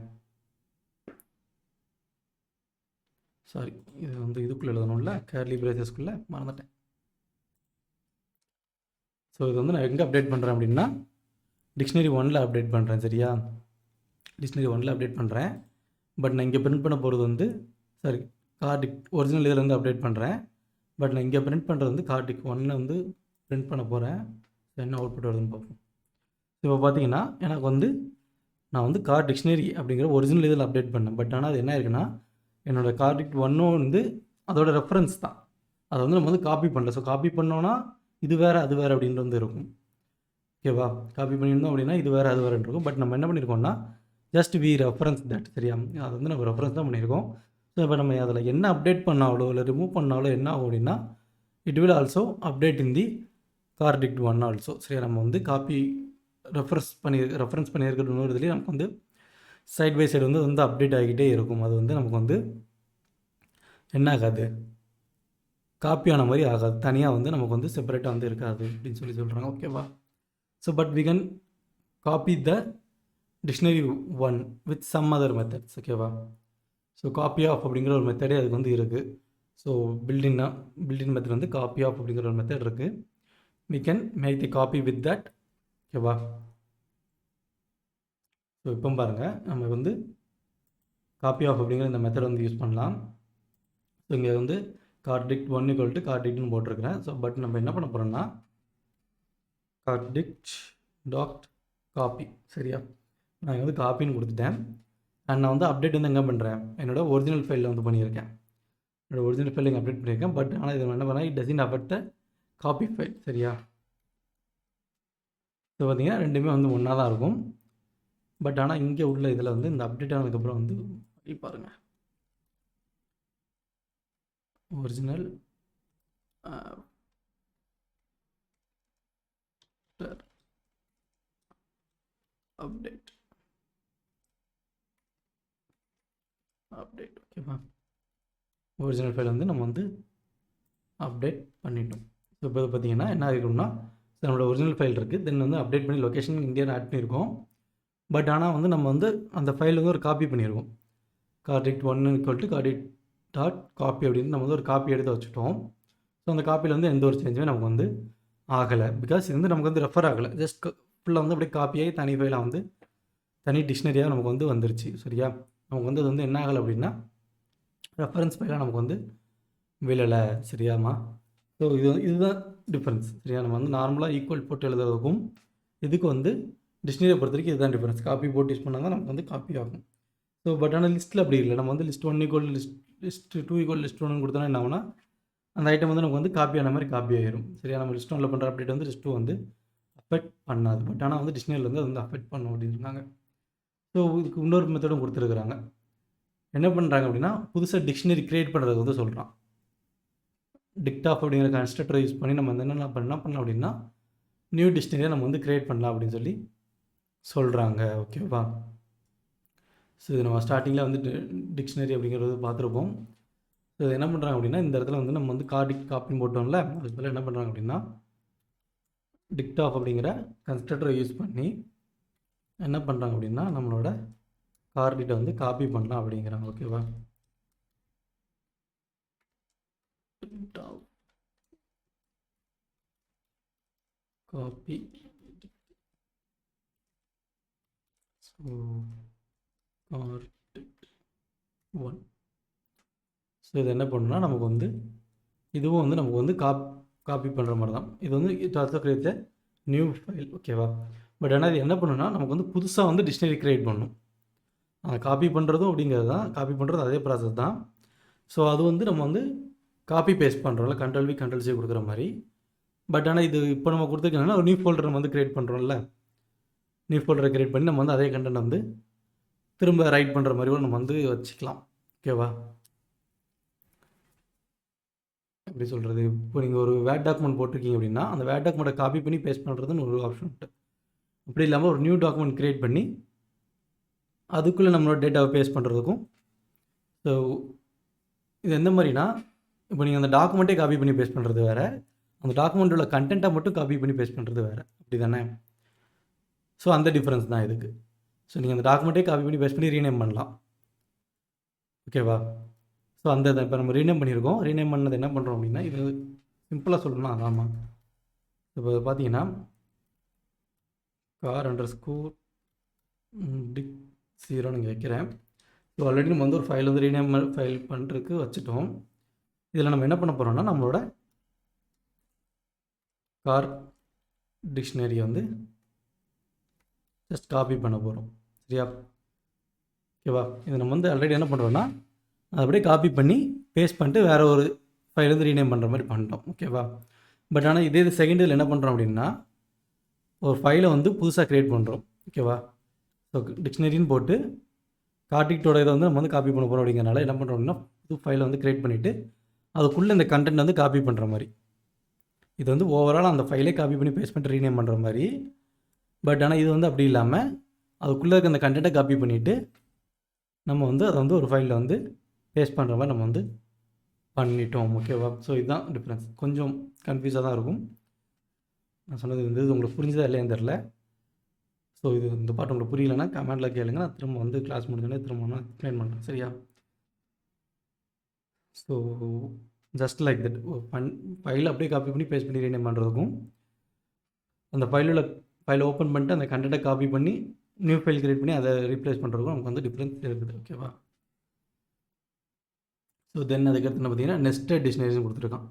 A: சாரி இது வந்து இதுக்குள்ளே எழுதணும்ல, கேர்லி பிரேசஸ்க்குள்ளே மறந்துட்டேன். ஸோ இது வந்து நான் எங்கே அப்டேட் பண்ணுறேன் அப்படின்னா டிக்ஷனரி 1ல் அப்டேட் பண்ணுறேன். சரியா? டிக்ஷனரி 1ல் அப்டேட் பண்ணுறேன். பட் நான் இங்கே பிரிண்ட் பண்ண போகிறது வந்து சாரி கார்டிக் ஒரிஜினல் இதில் வந்து அப்டேட் பண்ணுறேன். பட் நான் இங்கே பிரிண்ட் பண்ணுறது வந்து கார்டிக் 1ல் வந்து பிரிண்ட் பண்ண போகிறேன். என்ன அவுட்புட் வருதுன்னு பார்ப்போம். இப்போ பார்த்தீங்கன்னா எனக்கு வந்து நான் வந்து கார் டிக்ஷனரி அப்படிங்கிற ஒரிஜினல் இதில் அப்டேட் பண்ணேன். பட் ஆனால் அது என்ன இருக்குன்னா என்னோடய கார்டிக் 1 வந்து அதோட ரெஃபரன்ஸ் தான். அதை வந்து நம்ம வந்து காப்பி பண்ணல. ஸோ காப்பி பண்ணோன்னா இது வேறு அது வேறு அப்படின்ட்டு வந்து இருக்கும். ஓகேவா? காப்பி பண்ணியிருந்தோம் அப்படின்னா இது வேறு அது வேறுன்னு இருக்கும். பட் நம்ம என்ன பண்ணியிருக்கோம்னா ஜஸ்ட் வி ரெஃபரன்ஸ் தட். சரியா? அது வந்து நம்ம ரெஃபரன்ஸ் தான் பண்ணியிருக்கோம். ஸோ இப்போ நம்ம அதில் என்ன அப்டேட் பண்ணாலோ இல்லை ரிமூவ் பண்ணாலோ என்ன ஆகும் அப்படின்னா it will also update in the கார்டிக்ட் 1 ஆல்சோ. சரியா? நம்ம வந்து காப்பி ரெஃபரன்ஸ் பண்ணியிருக்கிற இன்னொரு இதுலேயே நமக்கு வந்து சைட் பை சைடு வந்து அப்டேட் ஆகிக்கிட்டே இருக்கும். அது வந்து நமக்கு வந்து என்ன ஆகாது, காப்பி ஆன மாதிரி ஆகாது. தனியாக வந்து நமக்கு வந்து செப்பரேட்டாக வந்து இருக்காது அப்படின்னு சொல்லி சொல்கிறாங்க. ஓகேவா? So but we can copy the dictionary 1 with some other methods. ஓகேவா? ஸோ காப்பி ஆஃப் அப்படிங்கிற ஒரு மெத்தடே அதுக்கு வந்து இருக்குது. ஸோ பில்டின் மெத்தட் வந்து காப்பி ஆஃப் அப்படிங்கிற ஒரு மெத்தட் இருக்குது. We can make the copy with that. ஓகேவா? ஸோ இப்போ பாருங்கள் நம்ம வந்து காப்பி ஆஃப் அப்படிங்கிற இந்த மெத்தட் வந்து யூஸ் பண்ணலாம். ஸோ இங்கே வந்து கார்டிக்ட் 1 = கார்டிக்ட்னு போட்டிருக்கிறேன். ஸோ பட் நம்ம என்ன பண்ண போகிறோம்னா கார்டிக்ட் டாட் காப்பி. சரியா? நான் வந்து காப்பின்னு கொடுத்துட்டேன். அண்ட் நான் வந்து அப்டேட் வந்து எங்கே பண்ணுறேன், என்னோடய ஒரிஜினல் ஃபைலில் வந்து பண்ணியிருக்கேன். என்னோடய ஒரிஜினல் ஃபைல் இங்கே அப்டேட் பண்ணியிருக்கேன். பட் ஆனால் இது என்ன பண்ணால் it doesn't affect the copy file. சரியா? ஸோ பார்த்தீங்கன்னா ரெண்டுமே வந்து ஒன்றா தான் இருக்கும். பட் ஆனால் இங்கே உள்ள இதில் வந்து இந்த அப்டேட் ஆனதுக்கப்புறம் வந்து பாருங்கள், ஒரிஜினல் அப்டேட் ஓகேவா? ஒரிஜினல் ஃபைல் வந்து நம்ம வந்து அப்டேட் பண்ணிட்டோம். ஸோ இப்போ பார்த்தீங்கன்னா என்ன ஆகிருக்கும்னா, நம்மளோட ஒரிஜினல் ஃபைல் இருக்குது, தென் வந்து அப்டேட் பண்ணி லொக்கேஷன் இந்தியான்னு ஆட் பண்ணியிருக்கோம். பட் ஆனால் வந்து நம்ம வந்து அந்த ஃபைல் வந்து ஒரு காப்பி பண்ணியிருக்கோம். cardict1 = cardict.copy அப்படின்னு நம்ம வந்து ஒரு காப்பி எடுத்து வச்சுட்டோம். ஸோ அந்த காப்பியில் வந்து எந்த ஒரு சேஞ்சுமே நமக்கு வந்து ஆகலை. பிகாஸ் இது வந்து நமக்கு வந்து ரெஃபர் ஆகலை. ஜஸ்ட் ஃபுல்லாக வந்து அப்படியே காப்பியாகி தனி ஃபைலாக வந்து தனி டிக்ஷனரியாக நமக்கு வந்து வந்துருச்சு. சரியா? நமக்கு வந்து அது வந்து என்ன ஆகலை அப்படின்னா ரெஃபரன்ஸ் ஃபைலாக நமக்கு வந்து விழலை. சரியாம்மா? ஸோ இதுதான் டிஃப்ரென்ஸ். சரியா? நம்ம வந்து நார்மலாக ஈக்குவல் போட்டு எழுதுறதுக்கும் இதுக்கு வந்து டிக்ஷனரியை பொறுத்த வரைக்கும் இதுதான் டிஃப்ரென்ஸ். காப்பி போட்டு யூஸ் பண்ணால் தான் நமக்கு வந்து காப்பி ஆகும். ஸோ பட் ஆனால் லிஸ்ட்டில் அப்படி இல்லை. நம்ம வந்து list1 = list2 = list1 கொடுத்தோன்னா என்ன ஆகும்னா அந்த ஐட்டம் வந்து நமக்கு வந்து காப்பி ஆன மாதிரி காப்பி ஆகிடும். சரியா? நம்ம list1ல் பண்ணுற அப்டேட் வந்து list2 வந்து அஃபெக்ட் பண்ணாது. பட் ஆனால் வந்து டிக்ஷனரியில் வந்து அது வந்து அஃபெக்ட் பண்ணும் அப்படின்னு சொன்னாங்க. ஸோ இதுக்கு இன்னொரு மெத்தடும் கொடுத்துருக்குறாங்க. என்ன பண்ணுறாங்க அப்படின்னா புதுசாக டிக்ஷனரி க்ரியேட் பண்ணுறது வந்து சொல்கிறான். டிக்டாஃப் அப்படிங்கிற கன்ஸ்ட்ரக்டரை யூஸ் பண்ணி நம்ம வந்து என்ன பண்ணலாம் அப்படின்னா நியூ டிக்ஷனரியை நம்ம வந்து க்ரியேட் பண்ணலாம் அப்படின்னு சொல்லி சொல்கிறாங்க. ஓகேவா? ஸோ இது நம்ம ஸ்டார்டிங்கில் வந்து டிக்ஷனரி அப்படிங்கிறது பார்த்துருப்போம். ஸோ இது என்ன பண்ணுறாங்க அப்படின்னா இந்த இடத்துல வந்து நம்ம வந்து காப்பின்னு போட்டோம்ல, அதுக்கு பதில் என்ன பண்ணுறாங்க அப்படின்னா டிக்டாஃப் அப்படிங்கிற கன்ஸ்ட்ரக்டரை யூஸ் பண்ணி என்ன பண்ணுறாங்க அப்படின்னா நம்மளோட கார்டிட்டை வந்து காப்பி பண்ணலாம் அப்படிங்கிறாங்க. ஓகேவா? காப்பி. ஸோ கார்டிட்1. ஸோ இது என்ன பண்ணுன்னா நமக்கு வந்து இதுவும் வந்து நமக்கு வந்து காப்பி பண்ணுற மாதிரி தான். இது வந்து it also create a new file. ஓகேவா? பட் ஆனால் இது என்ன பண்ணுன்னா நமக்கு வந்து புதுசாக வந்து டிக்ஷனரி க்ரியேட் பண்ணணும். காப்பி பண்ணுறதும் அப்படிங்கிறது தான், காப்பி பண்ணுறது அதே ப்ராசஸ் தான். ஸோ அது வந்து நம்ம வந்து காப்பி பேஸ்ட் பண்ணுறோம்ல, Ctrl+V Ctrl+C கொடுக்குற மாதிரி. பட் ஆனால் இது இப்போ நம்ம கொடுத்துருக்கோன்னா ஒரு நியூ ஃபோல்டர் நம்ம வந்து க்ரியேட் பண்ணுறோம்ல, நியூ ஃபோல்டரை க்ரியேட் பண்ணி நம்ம வந்து அதே கண்டென்ட் வந்து திரும்ப ரைட் பண்ணுற மாதிரி கூட நம்ம வந்து வச்சுக்கலாம். ஓகேவா? எப்படி சொல்கிறது, இப்போ நீங்கள் ஒரு வேர்ட் டாக்குமெண்ட் போட்டிருக்கீங்க அப்படின்னா அந்த வேர்ட் டாக்குமெண்ட்டை காப்பி பண்ணி பேஸ்ட் பண்ணுறதுன்னு ஒரு ஆப்ஷன் உண்டு. அப்படி இல்லாமல் ஒரு நியூ டாக்குமெண்ட் க்ரியேட் பண்ணி அதுக்குள்ளே நம்மளோட டேட்டாவை பேஸ்ட் பண்ணுறதுக்கும். ஸோ இது எந்த மாதிரினா இப்போ நீங்கள் அந்த டாக்குமெண்ட்டே காப்பி பண்ணி பேஸ்ட் பண்ணுறது வேறு, அந்த டாக்குமெண்ட்டோட கண்டென்ட்டை மட்டும் காப்பி பண்ணி பேஸ்ட் பண்ணுறது வேறு. அப்படி தானே? ஸோ அந்த டிஃப்ரென்ஸ் தான் இதுக்கு. ஸோ நீங்கள் அந்த டாக்குமெண்ட்டே காப்பி பண்ணி பேஸ்ட் பண்ணி ரீநேம் பண்ணலாம். ஓகேவா? ஸோ அந்த இப்போ நம்ம ரீநேம் பண்ணியிருக்கோம். ரீநேம் பண்ணது என்ன பண்ணுறோம் அப்படின்னா இது சிம்பிளாக சொல்லணும்னா அதாம்மா. இப்போ பார்த்தீங்கன்னா car_dict0 நீங்கள் வைக்கிறேன். ஸோ ஆல்ரெடி நம்ம வந்து ஒரு ஃபைல் வந்து ரீநேம் ஃபைல் பண்ணுறதுக்கு வச்சுட்டோம். இதில் நம்ம என்ன பண்ண போகிறோம்னா நம்மளோட கார் டிக்ஷனரியை வந்து ஜஸ்ட் காப்பி பண்ண போகிறோம். சரியா? ஓகேவா? இது நம்ம வந்து ஆல்ரெடி என்ன பண்ணுறோன்னா அதை அப்படியே காப்பி பண்ணி பேஸ்ட் பண்ணிட்டு வேறு ஒரு ஃபைல் வந்து ரீநேம் பண்ணுற மாதிரி பண்ணிட்டோம். ஓகேவா? பட் ஆனால் இதே செகண்டில் என்ன பண்ணுறோம் அப்படின்னா ஒரு ஃபைலை வந்து புதுசாக க்ரியேட் பண்ணுறோம். ஓகேவா? ஸோ டிக்ஷனரின்னு போட்டு கார்டிக்டோட இதை வந்து நம்ம வந்து காப்பி பண்ண போகிறோம் அப்படிங்கிறனால என்ன பண்ணுறோம் அப்படின்னா புது ஃபைலை வந்து க்ரியேட் பண்ணிவிட்டு அதுக்குள்ளே இந்த கண்டென்ட் வந்து காப்பி பண்ணுற மாதிரி. இது வந்து ஓவரால் அந்த ஃபைலே காப்பி பண்ணி பேஸ்ட் பண்ணிட்டு ரீநேம் பண்ணுற மாதிரி. பட் ஆனால் இது வந்து அப்படி இல்லாமல் அதுக்குள்ளே இருக்க அந்த கண்டென்ட்டை காப்பி பண்ணிவிட்டு நம்ம வந்து அதை வந்து ஒரு ஃபைலில் வந்து பேஸ்ட் பண்ணுற மாதிரி நம்ம வந்து பண்ணிட்டோம். ஓகேவா? ஸோ இதுதான் டிஃப்ரென்ஸ். கொஞ்சம் கன்ஃபியூஸாக தான் இருக்கும். நான் சொன்னது வந்து இது உங்களுக்கு புரிஞ்சதா இல்லையான்னு தெரில. ஸோ இது இந்த பாட்டு உங்களுக்கு புரியலைன்னா கமெண்ட்டில் கேளுங்க. நான் திரும்ப வந்து கிளாஸ் முடிஞ்சோடனே திரும்ப நான் எக்ஸ்பிளைன் பண்ணுறேன். சரியா? ஸோ ஜஸ்ட் லைக் தட் ஃபைலை அப்படியே காப்பி பண்ணி பேஸ்ட் பண்ணி ரீநேம் பண்ணுறதுக்கும் அந்த ஃபைலை ஓப்பன் பண்ணிட்டு அந்த கண்டென்ட்டை காப்பி பண்ணி நியூ ஃபைல் க்ரியேட் பண்ணி அதை ரீப்ளேஸ் பண்ணுறதுக்கும் நமக்கு வந்து டிஃப்ரென்ஸ் இருக்குது. ஓகேவா? ஸோ தென் அதுக்கடுத்து என்ன பார்த்தீங்கன்னா நெஸ்டட் டிக்ஷனரிஸ் கொடுத்துருக்கான்.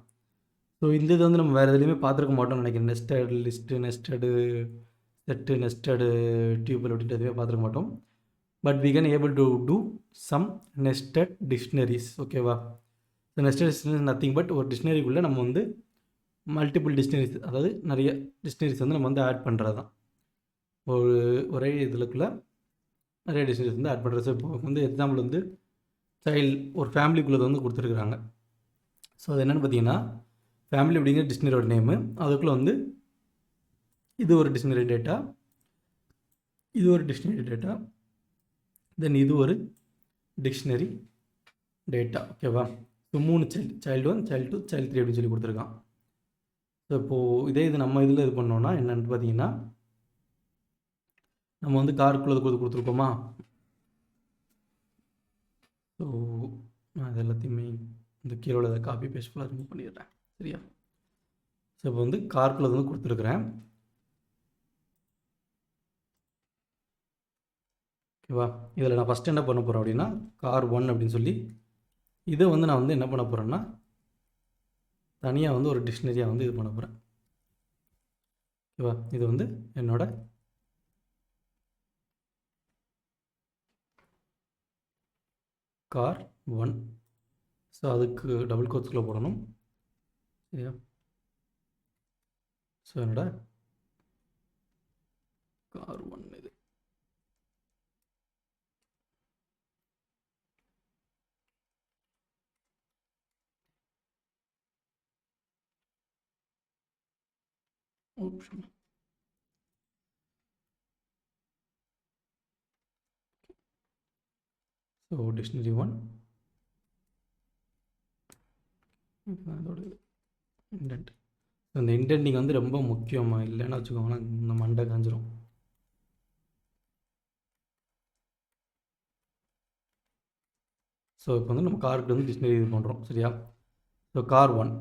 A: ஸோ இந்த இது வந்து நம்ம வேறு எதுலையுமே பார்த்துருக்க மாட்டோம்னு நினைக்கிறேன். நெஸ்டட் லிஸ்ட்டு, நெஸ்டடு செட்டு நெஸ்டடு டியூபிள் அப்படின்ட்டு எதுவுமே பார்த்துருக்க மாட்டோம். But we can able to do some nested dictionaries. ஓகேவா? So nested dictionary nothing but ஒரு டிக்ஷனரிக்குள்ளே நம்ம வந்து மல்டிபிள் டிக்ஷனரிஸ், அதாவது நிறைய டிக்ஷனரிஸ் வந்து நம்ம வந்து ஆட் பண்ணுறது தான். ஒரே இதுக்குள்ளே நிறைய டிக்ஷனரிஸ் வந்து ஆட் பண்ணுறது. ஸோ இப்போ வந்து எக்ஸாம்பிள் வந்து ஒரு ஃபேமிலிக்குள்ளே வந்து கொடுத்துருக்குறாங்க. ஸோ அது என்னென்னு பார்த்தீங்கன்னா, ஃபேமிலி அப்படிங்கிற டிக்ஷனரியோட நேமு, அதுக்குள்ளே வந்து இது ஒரு டிக்ஷனரி டேட்டா, இது ஒரு டிக்ஷனரி டேட்டா, தென் இது ஒரு டிக்ஷனரி டேட்டா. ஓகேவா? ஸோ 3 சைல்டு 1, சைல்டு 2, சைல்டு 3 அப்படின்னு சொல்லி கொடுத்துருக்கான். ஸோ இப்போது இது நம்ம இதில் இது பண்ணோன்னா என்னென்னு பார்த்தீங்கன்னா, நம்ம வந்து காருக்குள்ளே கொடுத்துருக்கோமா. ஸோ நான் இது எல்லாத்தையுமே இந்த கீழே இதை காப்பி பேஸ்ட் ஃபுல்லாக ரிமூவ் பண்ணிடுறேன். சரியா? ஸோ இப்போ வந்து காருக்குள்ளே வந்து கொடுத்துருக்குறேன். ஓகேவா? இதில் நான் ஃபஸ்ட்டு என்ன பண்ண போகிறேன் அப்படின்னா, கார் 1 அப்படின்னு சொல்லி இதை வந்து நான் வந்து என்ன பண்ண போகிறேன்னா, தனியாக வந்து ஒரு டிக்ஷனரியாக வந்து இது பண்ண போகிறேன். ஓகேவா? இது வந்து என்னோட கார் 1. ஸோ அதுக்கு டபுள் கோட்ஸ்குள்ளே போடணும். சரியா? ஸோ என்னோட கார் 1 இது. ஆப்ஷன். ஸோ டிக்ஷனரி 1 அதோட இண்டென்ட். அந்த இண்டென்டிங் வந்து ரொம்ப முக்கியமாக, இல்லைன்னா வச்சுக்கோங்களேன் இந்த மண்டை காஞ்சிரும். ஸோ இப்போ வந்து நம்ம காருக்கு வந்து டிக்ஷனரி இது பண்ணுறோம். சரியா? ஸோ கார் 1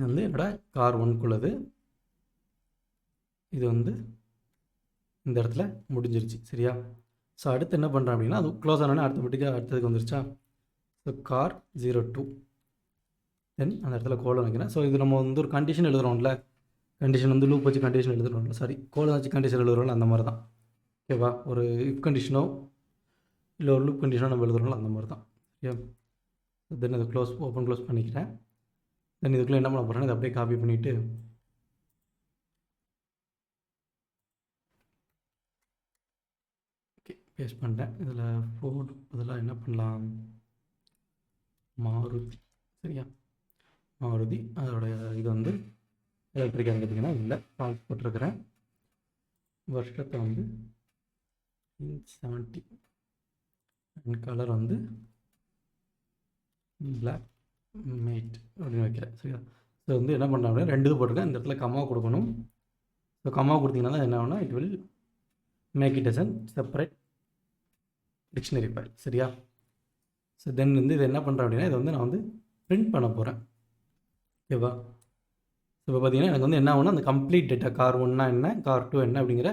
A: வந்து என்னோட கார் 1க்குள்ளது. இது வந்து இந்த இடத்துல முடிஞ்சிருச்சு. சரியா? ஸோ அடுத்து என்ன பண்ணுறேன் அப்படின்னா, அது க்ளோஸ் ஆனோடனே ஆட்டோமேட்டிக்காக அடுத்ததுக்கு வந்துருச்சா. ஸோ கார் 02 தென் அந்த இடத்துல கோலம் வைக்கிறேன். ஸோ இது நம்ம வந்து ஒரு கண்டிஷன் எழுதுகிறோம்ல, கண்டிஷன் வந்து லூப் வச்சு கண்டிஷன் எழுதுகிறோம்ல, சாரி கோலம் வச்சு கண்டிஷன் எழுதுகிறோம்ல, அந்த மாதிரி தான். ஓகேவா? ஒரு இஃப் கண்டிஷனோ இல்லை ஒரு லூப் கண்டிஷனோ நம்ம எழுதுகிறோம்ல, அந்த மாதிரி தான். ஓகே. தென் அதை ஓப்பன் க்ளோஸ் பண்ணிக்கிறேன். தென் இதுக்குள்ளே என்ன பண்ண போகிறேன்னா, இதை அப்படியே காப்பி பண்ணிவிட்டு ஓகே பேஸ்ட் பண்ணிட்டேன். இதில் ஃபோர்டு இதெல்லாம் என்ன பண்ணலாம், மாருதி. சரியா? மாருதி அதோடைய இது வந்து எலக்ட்ரிக்காக கேட்டிங்கன்னா இல்லை, ஃபால்ஸ் போட்டிருக்கிறேன். வருஷத்தை வந்து 70 அண்ட் கலர் வந்து பிளாக் மேட் அப்படின்னு வைக்கிறேன். சரியா? ஸோ வந்து என்ன பண்ணுறேன் அப்படின்னா, 2 இது போட்டிருக்கேன். இந்த இடத்துல கம்மா கொடுக்கணும். ஸோ கம்மா கொடுத்தீங்கன்னா தான் என்ன ஆகுனா, it will make it as an separate dictionary file. சரியா? ஸோ தென் வந்து இது என்ன பண்ணுறேன் அப்படின்னா, இதை வந்து நான் வந்து பிரிண்ட் பண்ண போகிறேன். ஓகேவா? ஸோ இப்போ பார்த்தீங்கன்னா எனக்கு வந்து என்ன ஆகுனா, அந்த கம்ப்ளீட் டேட்டா கார் 1னா என்ன, கார் 2 என்ன அப்படிங்கிற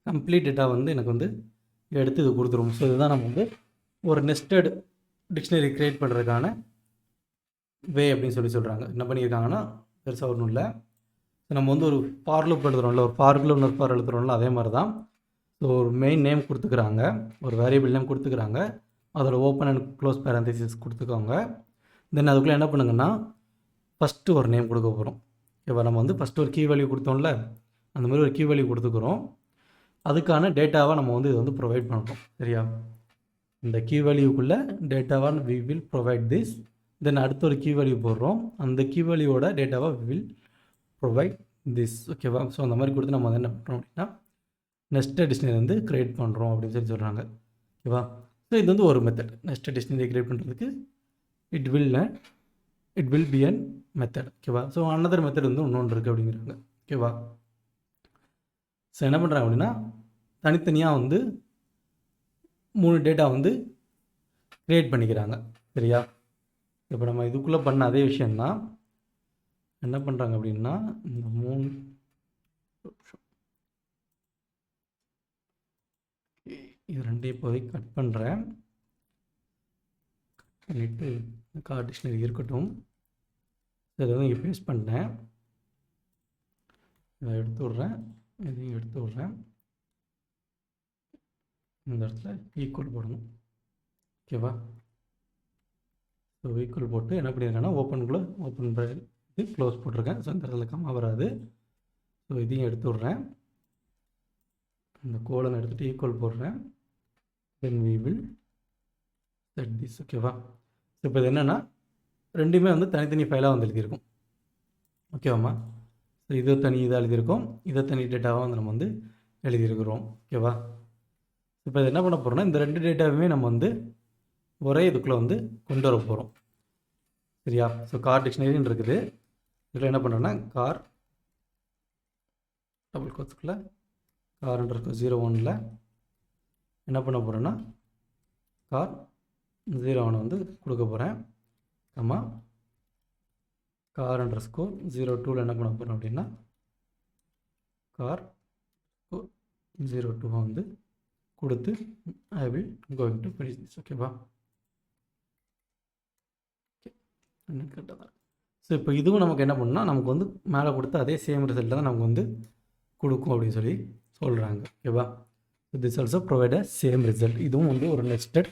A: கம்ப்ளீட் டேட்டா வந்து எனக்கு வந்து எடுத்து இது கொடுத்துருவோம். ஸோ இதுதான் நம்ம வந்து ஒரு நெஸ்டட் டிக்ஷனரி க்ரியேட் பண்ணுறதுக்கான வே அப்படின்னு சொல்கிறாங்க. என்ன பண்ணியிருக்காங்கன்னா, பெருசாக ஒன்றும் இல்லை. ஸோ நம்ம வந்து ஒரு ஃபார் லூப் எழுதுகிறோம்ல, ஒரு ஃபார்க்குள்ள இன்னொரு ஃபார் எழுதுகிறோம்ல, அதே மாதிரி தான். ஸோ ஒரு மெயின் நேம் கொடுத்துக்கிறாங்க, ஒரு வேரியபிள் நேம் கொடுத்துக்கிறாங்க, அதோட ஓப்பன் அண்ட் க்ளோஸ் பேரந்தசிஸ் கொடுத்துக்கோங்க. தென் அதுக்குள்ளே என்ன பண்ணுங்கன்னா, ஃபஸ்ட்டு ஒரு நேம் கொடுக்க போகிறோம். ஓகேவா? நம்ம வந்து ஃபஸ்ட்டு ஒரு கீ வேல்யூ கொடுத்தோம்ல, அந்த மாதிரி ஒரு கீ வேல்யூ கொடுத்துக்கிறோம். அதுக்கான டேட்டாவை நம்ம வந்து இது வந்து ப்ரொவைட் பண்ணுறோம். சரியா? இந்த கீ வேல்யூக்குள்ளே டேட்டாவாக we will provide this. Then அடுத்த ஒரு கீ வேல்யூ போடுறோம், அந்த கீ வேல்யூவோட டேட்டாவை வி வில் ப்ரொவைட் திஸ். ஓகேவா? ஸோ அந்த மாதிரி கொடுத்து நம்ம வந்து என்ன பண்ணுறோம் அப்படின்னா, நெஸ்டட் டிக்ஷனரி வந்து க்ரியேட் பண்ணுறோம் அப்படின்னு சொல்லி சொல்கிறாங்க. ஓகேவா? ஸோ இது வந்து ஒரு மெத்தட். நெஸ்டட் டிக்ஷனரி க்ரியேட் பண்ணுறதுக்கு it will be an method. ஓகேவா? ஸோ அனதர் மெத்தட் வந்து இன்னொன்று இருக்குது அப்படிங்கிறாங்க. ஓகேவா? ஸோ என்ன பண்ணுறாங்க அப்படின்னா, தனித்தனியாக வந்து 3 டேட்டா வந்து க்ரியேட் பண்ணிக்கிறாங்க. சரியா? இப்போ நம்ம இதுக்குள்ளே பண்ண அதே விஷயந்தான். என்ன பண்ணுறாங்க அப்படின்னா, இந்த 3 இது 2 இப்போதைக்கு கட் பண்ணுறேன். கட் பண்ணிவிட்டு கார் டிக்ஷனரி இருக்கட்டும். இதை வந்து இங்கே பேஸ்ட் பண்ணேன். இதை எடுத்து விட்றேன். இதையும் எடுத்து விட்றேன். இந்த இடத்துல ஈக்குவல் போடணும். ஓகேவா? ஸோ ஈக்குவல் போட்டு என்ன பண்ணியிருக்கேன்னா ஓப்பன் இது க்ளோஸ் போட்டிருக்கேன். ஸோ இந்த இடத்துல கம்மா வராது. ஸோ இதையும் எடுத்து விட்றேன். இந்த கோலன் எடுத்துகிட்டு ஈக்குவல் போடுறேன். Then we will set this. ஓகேவா? ஸோ இப்போ இது என்னென்னா ரெண்டுமே வந்து தனித்தனி ஃபைலாக வந்து எழுதியிருக்கும். ஓகேவாம்மா? ஸோ இதை தனி இதாக எழுதியிருக்கோம், இதை தனி டேட்டாவாக வந்து நம்ம வந்து எழுதியிருக்கிறோம். ஓகேவா? இப்போ இது என்ன பண்ண போகிறோம்னா இந்த ரெண்டு டேட்டாவுமே நம்ம வந்து ஒரே இதுக்குள்ளே வந்து கொண்டு வர போகிறோம். சரியா? ஸோ கார் டிக்ஷனரின்னு இருக்குது. இதில் என்ன பண்ணுறோன்னா கார் டபுள் கோட்ஸ்க்குள்ளே கார்_01 என்ன பண்ண போகிறேன்னா கார் 01 வந்து கொடுக்க போகிறேன். ஆமா, கார்_02 என்ன பண்ண போகிறோம் அப்படின்னா கார் 02 வந்து கொடுத்து I will going to finish this. ஓகேவா? கரெக்டாக தான். ஸோ இப்போ இதுவும் நமக்கு என்ன பண்ணால் நமக்கு வந்து மேலே கொடுத்த அதே சேம் ரிசல்ட் தான் நமக்கு வந்து கொடுக்கும் அப்படின்னு சொல்லி சொல்கிறாங்க. ஓகேவா? This also provide a same result. இதுவும் வந்து ஒரு நெஸ்டட்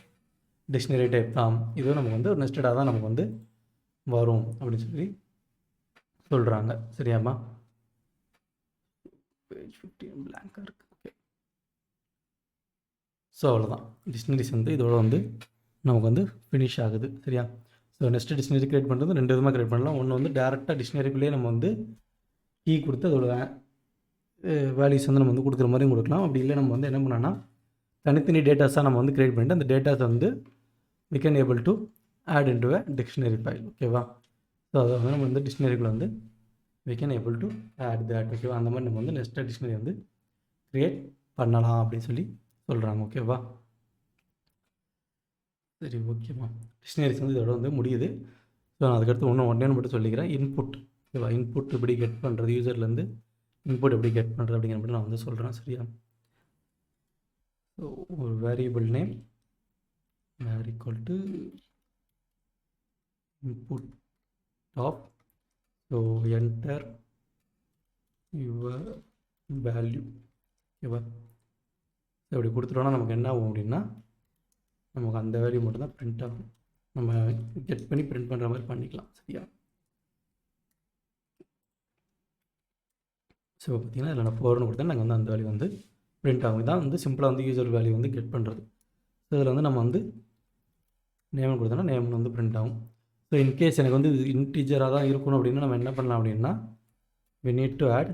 A: டிக்ஷனரி டைப் தான். இதுவும் நமக்கு வந்து ஒரு நெஸ்டடாக தான் நமக்கு வந்து வரும் அப்படின்னு சொல்லி சொல்கிறாங்க. சரியாம்மா? பேஜ் 15 பிளாங்காக இருக்குது. ஓகே, ஸோ அவ்வளோதான். டிக்ஷனரிஸ் வந்து இதோட வந்து நமக்கு வந்து ஃபினிஷ் ஆகுது. சரியா? ஸோ நெக்ஸ்ட்டு டிக்ஷனரி க்ரியேட் பண்ணுறது ரெண்டு விதமாக க்ரியேட் பண்ணலாம். ஒன்று வந்து டேரெக்டாக டிக்ஷனரிக்குள்ளேயே நம்ம வந்து கீ கொடுத்து அதோட வேல்யூஸ் வந்து நம்ம வந்து கொடுக்குற மாதிரியும் கொடுக்கலாம். அப்படி இல்லை நம்ம வந்து என்ன பண்ணோன்னா தனித்தனி டேட்டாஸாக நம்ம வந்து க்ரியேட் பண்ணிட்டு அந்த டேட்டாஸை வந்து we can able to add into a dictionary file. ஓகேவா? ஸோ அதை வந்து நம்ம வந்து டிக்ஷனரிக்குள்ளே வந்து we can able to add that. ஓகேவா? அந்த மாதிரி நம்ம வந்து நெக்ஸ்ட் டிக்ஷனரி வந்து க்ரியேட் பண்ணலாம் அப்படின்னு சொல்லி சொல்கிறாங்க. ஓகேவா? சரி, ஓகேம்மா. டிக்ஷனரிஸ் வந்து இதோட வந்து முடியுது. ஸோ நான் அதுக்கடுத்து ஒன்றே மட்டும் சொல்லிக்கிறேன். இன்புட். ஓகேவா? இன்புட் எப்படி கெட் பண்ணுறது, யூசர்லேருந்து இன்புட் எப்படி கெட் பண்ணுறது அப்படிங்கிற மட்டும் நான் வந்து சொல்கிறேன். சரியா? ஸோ ஒரு variable name equal to input of, so enter your value. ஓகேவா? ஸோ இப்படி கொடுத்துட்டோன்னா நமக்கு என்ன ஆகும் அப்படின்னா நமக்கு அந்த வேல்யூ மட்டும் தான் பிரிண்ட் ஆகும். நம்ம கெட் பண்ணி பிரிண்ட் பண்ணுற மாதிரி பண்ணிக்கலாம். சரியா? ஸோ பார்த்தீங்கன்னா இதில் நான் 4ன்னு கொடுத்தேன், நாங்கள் வந்து அந்த வேல்யூ வந்து பிரிண்ட் ஆகும். இதான் வந்து சிம்பிளாக வந்து யூசர் வேல்யூ வந்து கெட் பண்ணுறது. ஸோ இதில் வந்து நம்ம வந்து நேம்னு கொடுத்தோன்னா நேம்னு வந்து பிரிண்ட் ஆகும். ஸோ இன்கேஸ் எனக்கு வந்து இன்டீஜராக தான் இருக்கணும் அப்படின்னா நம்ம என்ன பண்ணலாம் அப்படின்னா we need to add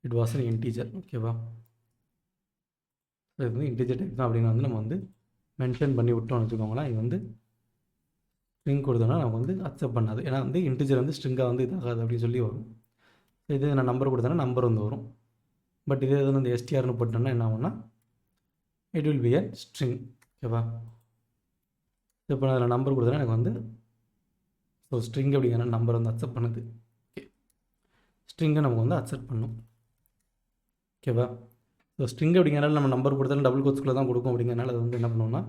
A: it was an integer. ஓகேவா? ஸோ இது வந்து இன்டீஜர் டைப் தான் அப்படின்னு வந்து நம்ம வந்து மென்ஷன் பண்ணி விட்டோம்னு வச்சுக்கோங்களேன். இது வந்து ஸ்ட்ரிங் கொடுத்தோன்னா நமக்கு வந்து அக்செப்ட் பண்ணாது. ஏன்னா வந்து இன்டீஜர் வந்து ஸ்ட்ரிங்காக வந்து இதாகாது அப்படின்னு சொல்லி வரும். இது நான் நம்பர் கொடுத்தேன்னா நம்பர் வந்து வரும். பட் இதே வந்து இந்த எஸ்டிஆர்னு போட்டோன்னா என்ன ஆகும்னா it will B a string. ஓகேவா? இப்போ நான் அதில் நம்பர் கொடுத்தேன்னா எனக்கு வந்து ஸோ ஸ்ட்ரிங் அப்படிங்கிற நம்பர் வந்து அக்செப்ட் பண்ணுது. ஓகே, ஸ்ட்ரிங்கை நமக்கு வந்து அக்செப்ட் பண்ணும். ஓகேவா? ஸோ ஸ்ட்ரிங் அப்படிங்கிறனால நம்ம நம்பர் கொடுத்தாலும் டபுள் கோட்ஸ்குள்ளே தான் கொடுக்கும். அப்படிங்கிறனால அது வந்து என்ன பண்ணுவோம்னா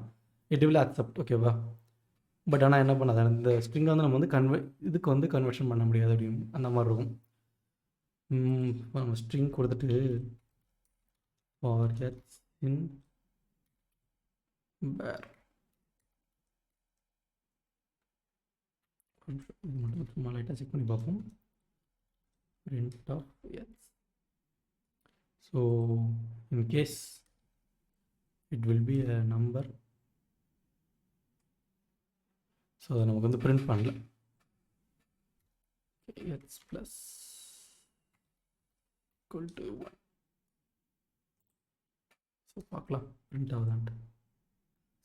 A: இட் வில் அக்செப்ட். ஓகேவா? பட் ஆனால் என்ன பண்ணாது, இந்த ஸ்ட்ரிங்கை வந்து நம்ம வந்து இதுக்கு வந்து கன்வர்ஷன் பண்ண முடியாது அப்படின்னு அந்த மாதிரி இருக்கும். நம்ம ஸ்ட்ரிங் கொடுத்துட்டு ஃபார் எக்ஸ் இன் பேர் மட்டும் சும்மா லைட்டாக செக் பண்ணி பார்ப்போம். print of x. So in case it will be a number, so அதை நமக்கு வந்து பிரிண்ட் பண்ணல. x plus equal to 1. So பார்க்கலாம் பிரிண்ட் ஆகுதான்ட்டு.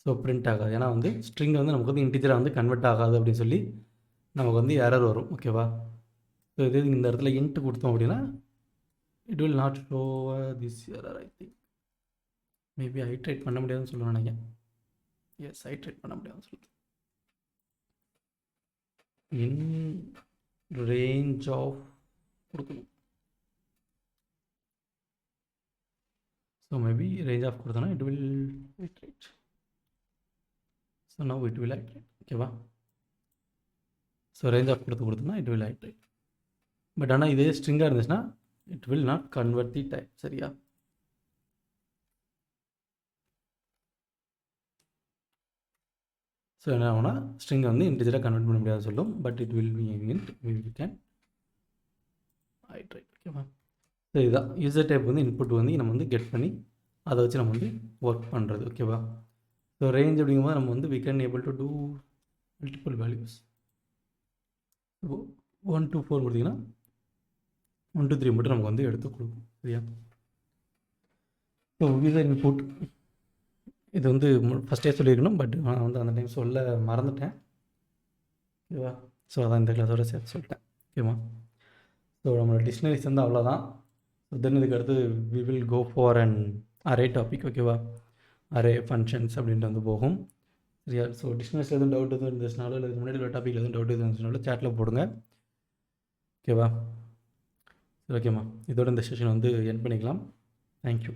A: ஸோ பிரிண்ட் ஆகாது, ஏன்னா வந்து ஸ்ட்ரிங் வந்து நமக்கு வந்து இன்டிஜராக வந்து கன்வெர்ட் ஆகாது அப்படின்னு சொல்லி நமக்கு வந்து எரர் வரும். ஓகேவா? ஸோ இது இந்த இடத்துல இன்ட்டு கொடுத்தோம் அப்படின்னா it will not show this error. I think maybe iterate பண்ண முடியாதுன்னு சொல்லுவேன் நினைக்கிறேன். எஸ், ஐட்ரேட் பண்ண முடியாதுன்னு சொல்லுவேன். இன் ரேஞ்ச் ஆஃப் கொடுக்கணும். ஸோ மேபி ரேஞ்ச் ஆஃப் கொடுத்தோன்னா it will iterate. So now it will iterate. ஓகேவா? ஸோ ரேஞ்ச் ஆஃப் கொடுத்தோன்னா இட் வில் ஐட்ரேட். பட் ஆனால் இதே ஸ்ட்ரிங்காக இருந்துச்சுன்னா it will not convert the type. சரியா? ஸோ என்ன ஆகும்னா ஸ்ட்ரிங்கை வந்து இன்டிஜராக கன்வெர்ட் பண்ண முடியாது சொல்லும். But it will be int we can write. ஓகேவா? ஸோ இதுதான் யூசர் டைப் வந்து இன்புட் வந்து நம்ம வந்து கெட் பண்ணி அதை வச்சு நம்ம வந்து ஒர்க் பண்ணுறது. ஓகேவா? ஸோ ரேஞ்ச் அப்படிங்கும்போது நம்ம வந்து we can able to do multiple values. 1 to 4 கொடுத்தீங்கன்னா 1 to 3 மட்டும் நமக்கு வந்து எடுத்து கொடுக்கும். சரியா? ஸோ யூசர் இன்புட் இது வந்து ஃபஸ்ட்டே சொல்லியிருக்கணும், பட் நான் வந்து அந்த டைம் சொல்ல மறந்துட்டேன். ஓகேவா? ஸோ அதான் இந்த கிளாஸோட சேர்த்து சொல்லிட்டேன். ஓகேவா? ஸோ நம்மளோட டிக்ஷனரிஸ் வந்து அவ்வளோதான். ஸோ தென் இதுக்கு அடுத்து we will go for and array topic. ஓகேவா? அரே ஃபங்க்ஷன்ஸ் அப்படின்ட்டு வந்து போகும். சரியா? ஸோ டிக்ஷனரிஸில் எதுவும் டவுட் எதுவும் இருந்துச்சுனாலும் இல்லை இதுக்கு முன்னாடி உள்ள டாப்பிக்கில் எதுவும் டவுட் எதுவும் இருந்துச்சுனாலும் சேட்டில் போடுங்க. ஓகேவா? சரி, ஓகேம்மா. இதோட இந்த செஷன் வந்து எண்ட் பண்ணிக்கலாம். தேங்க்யூ.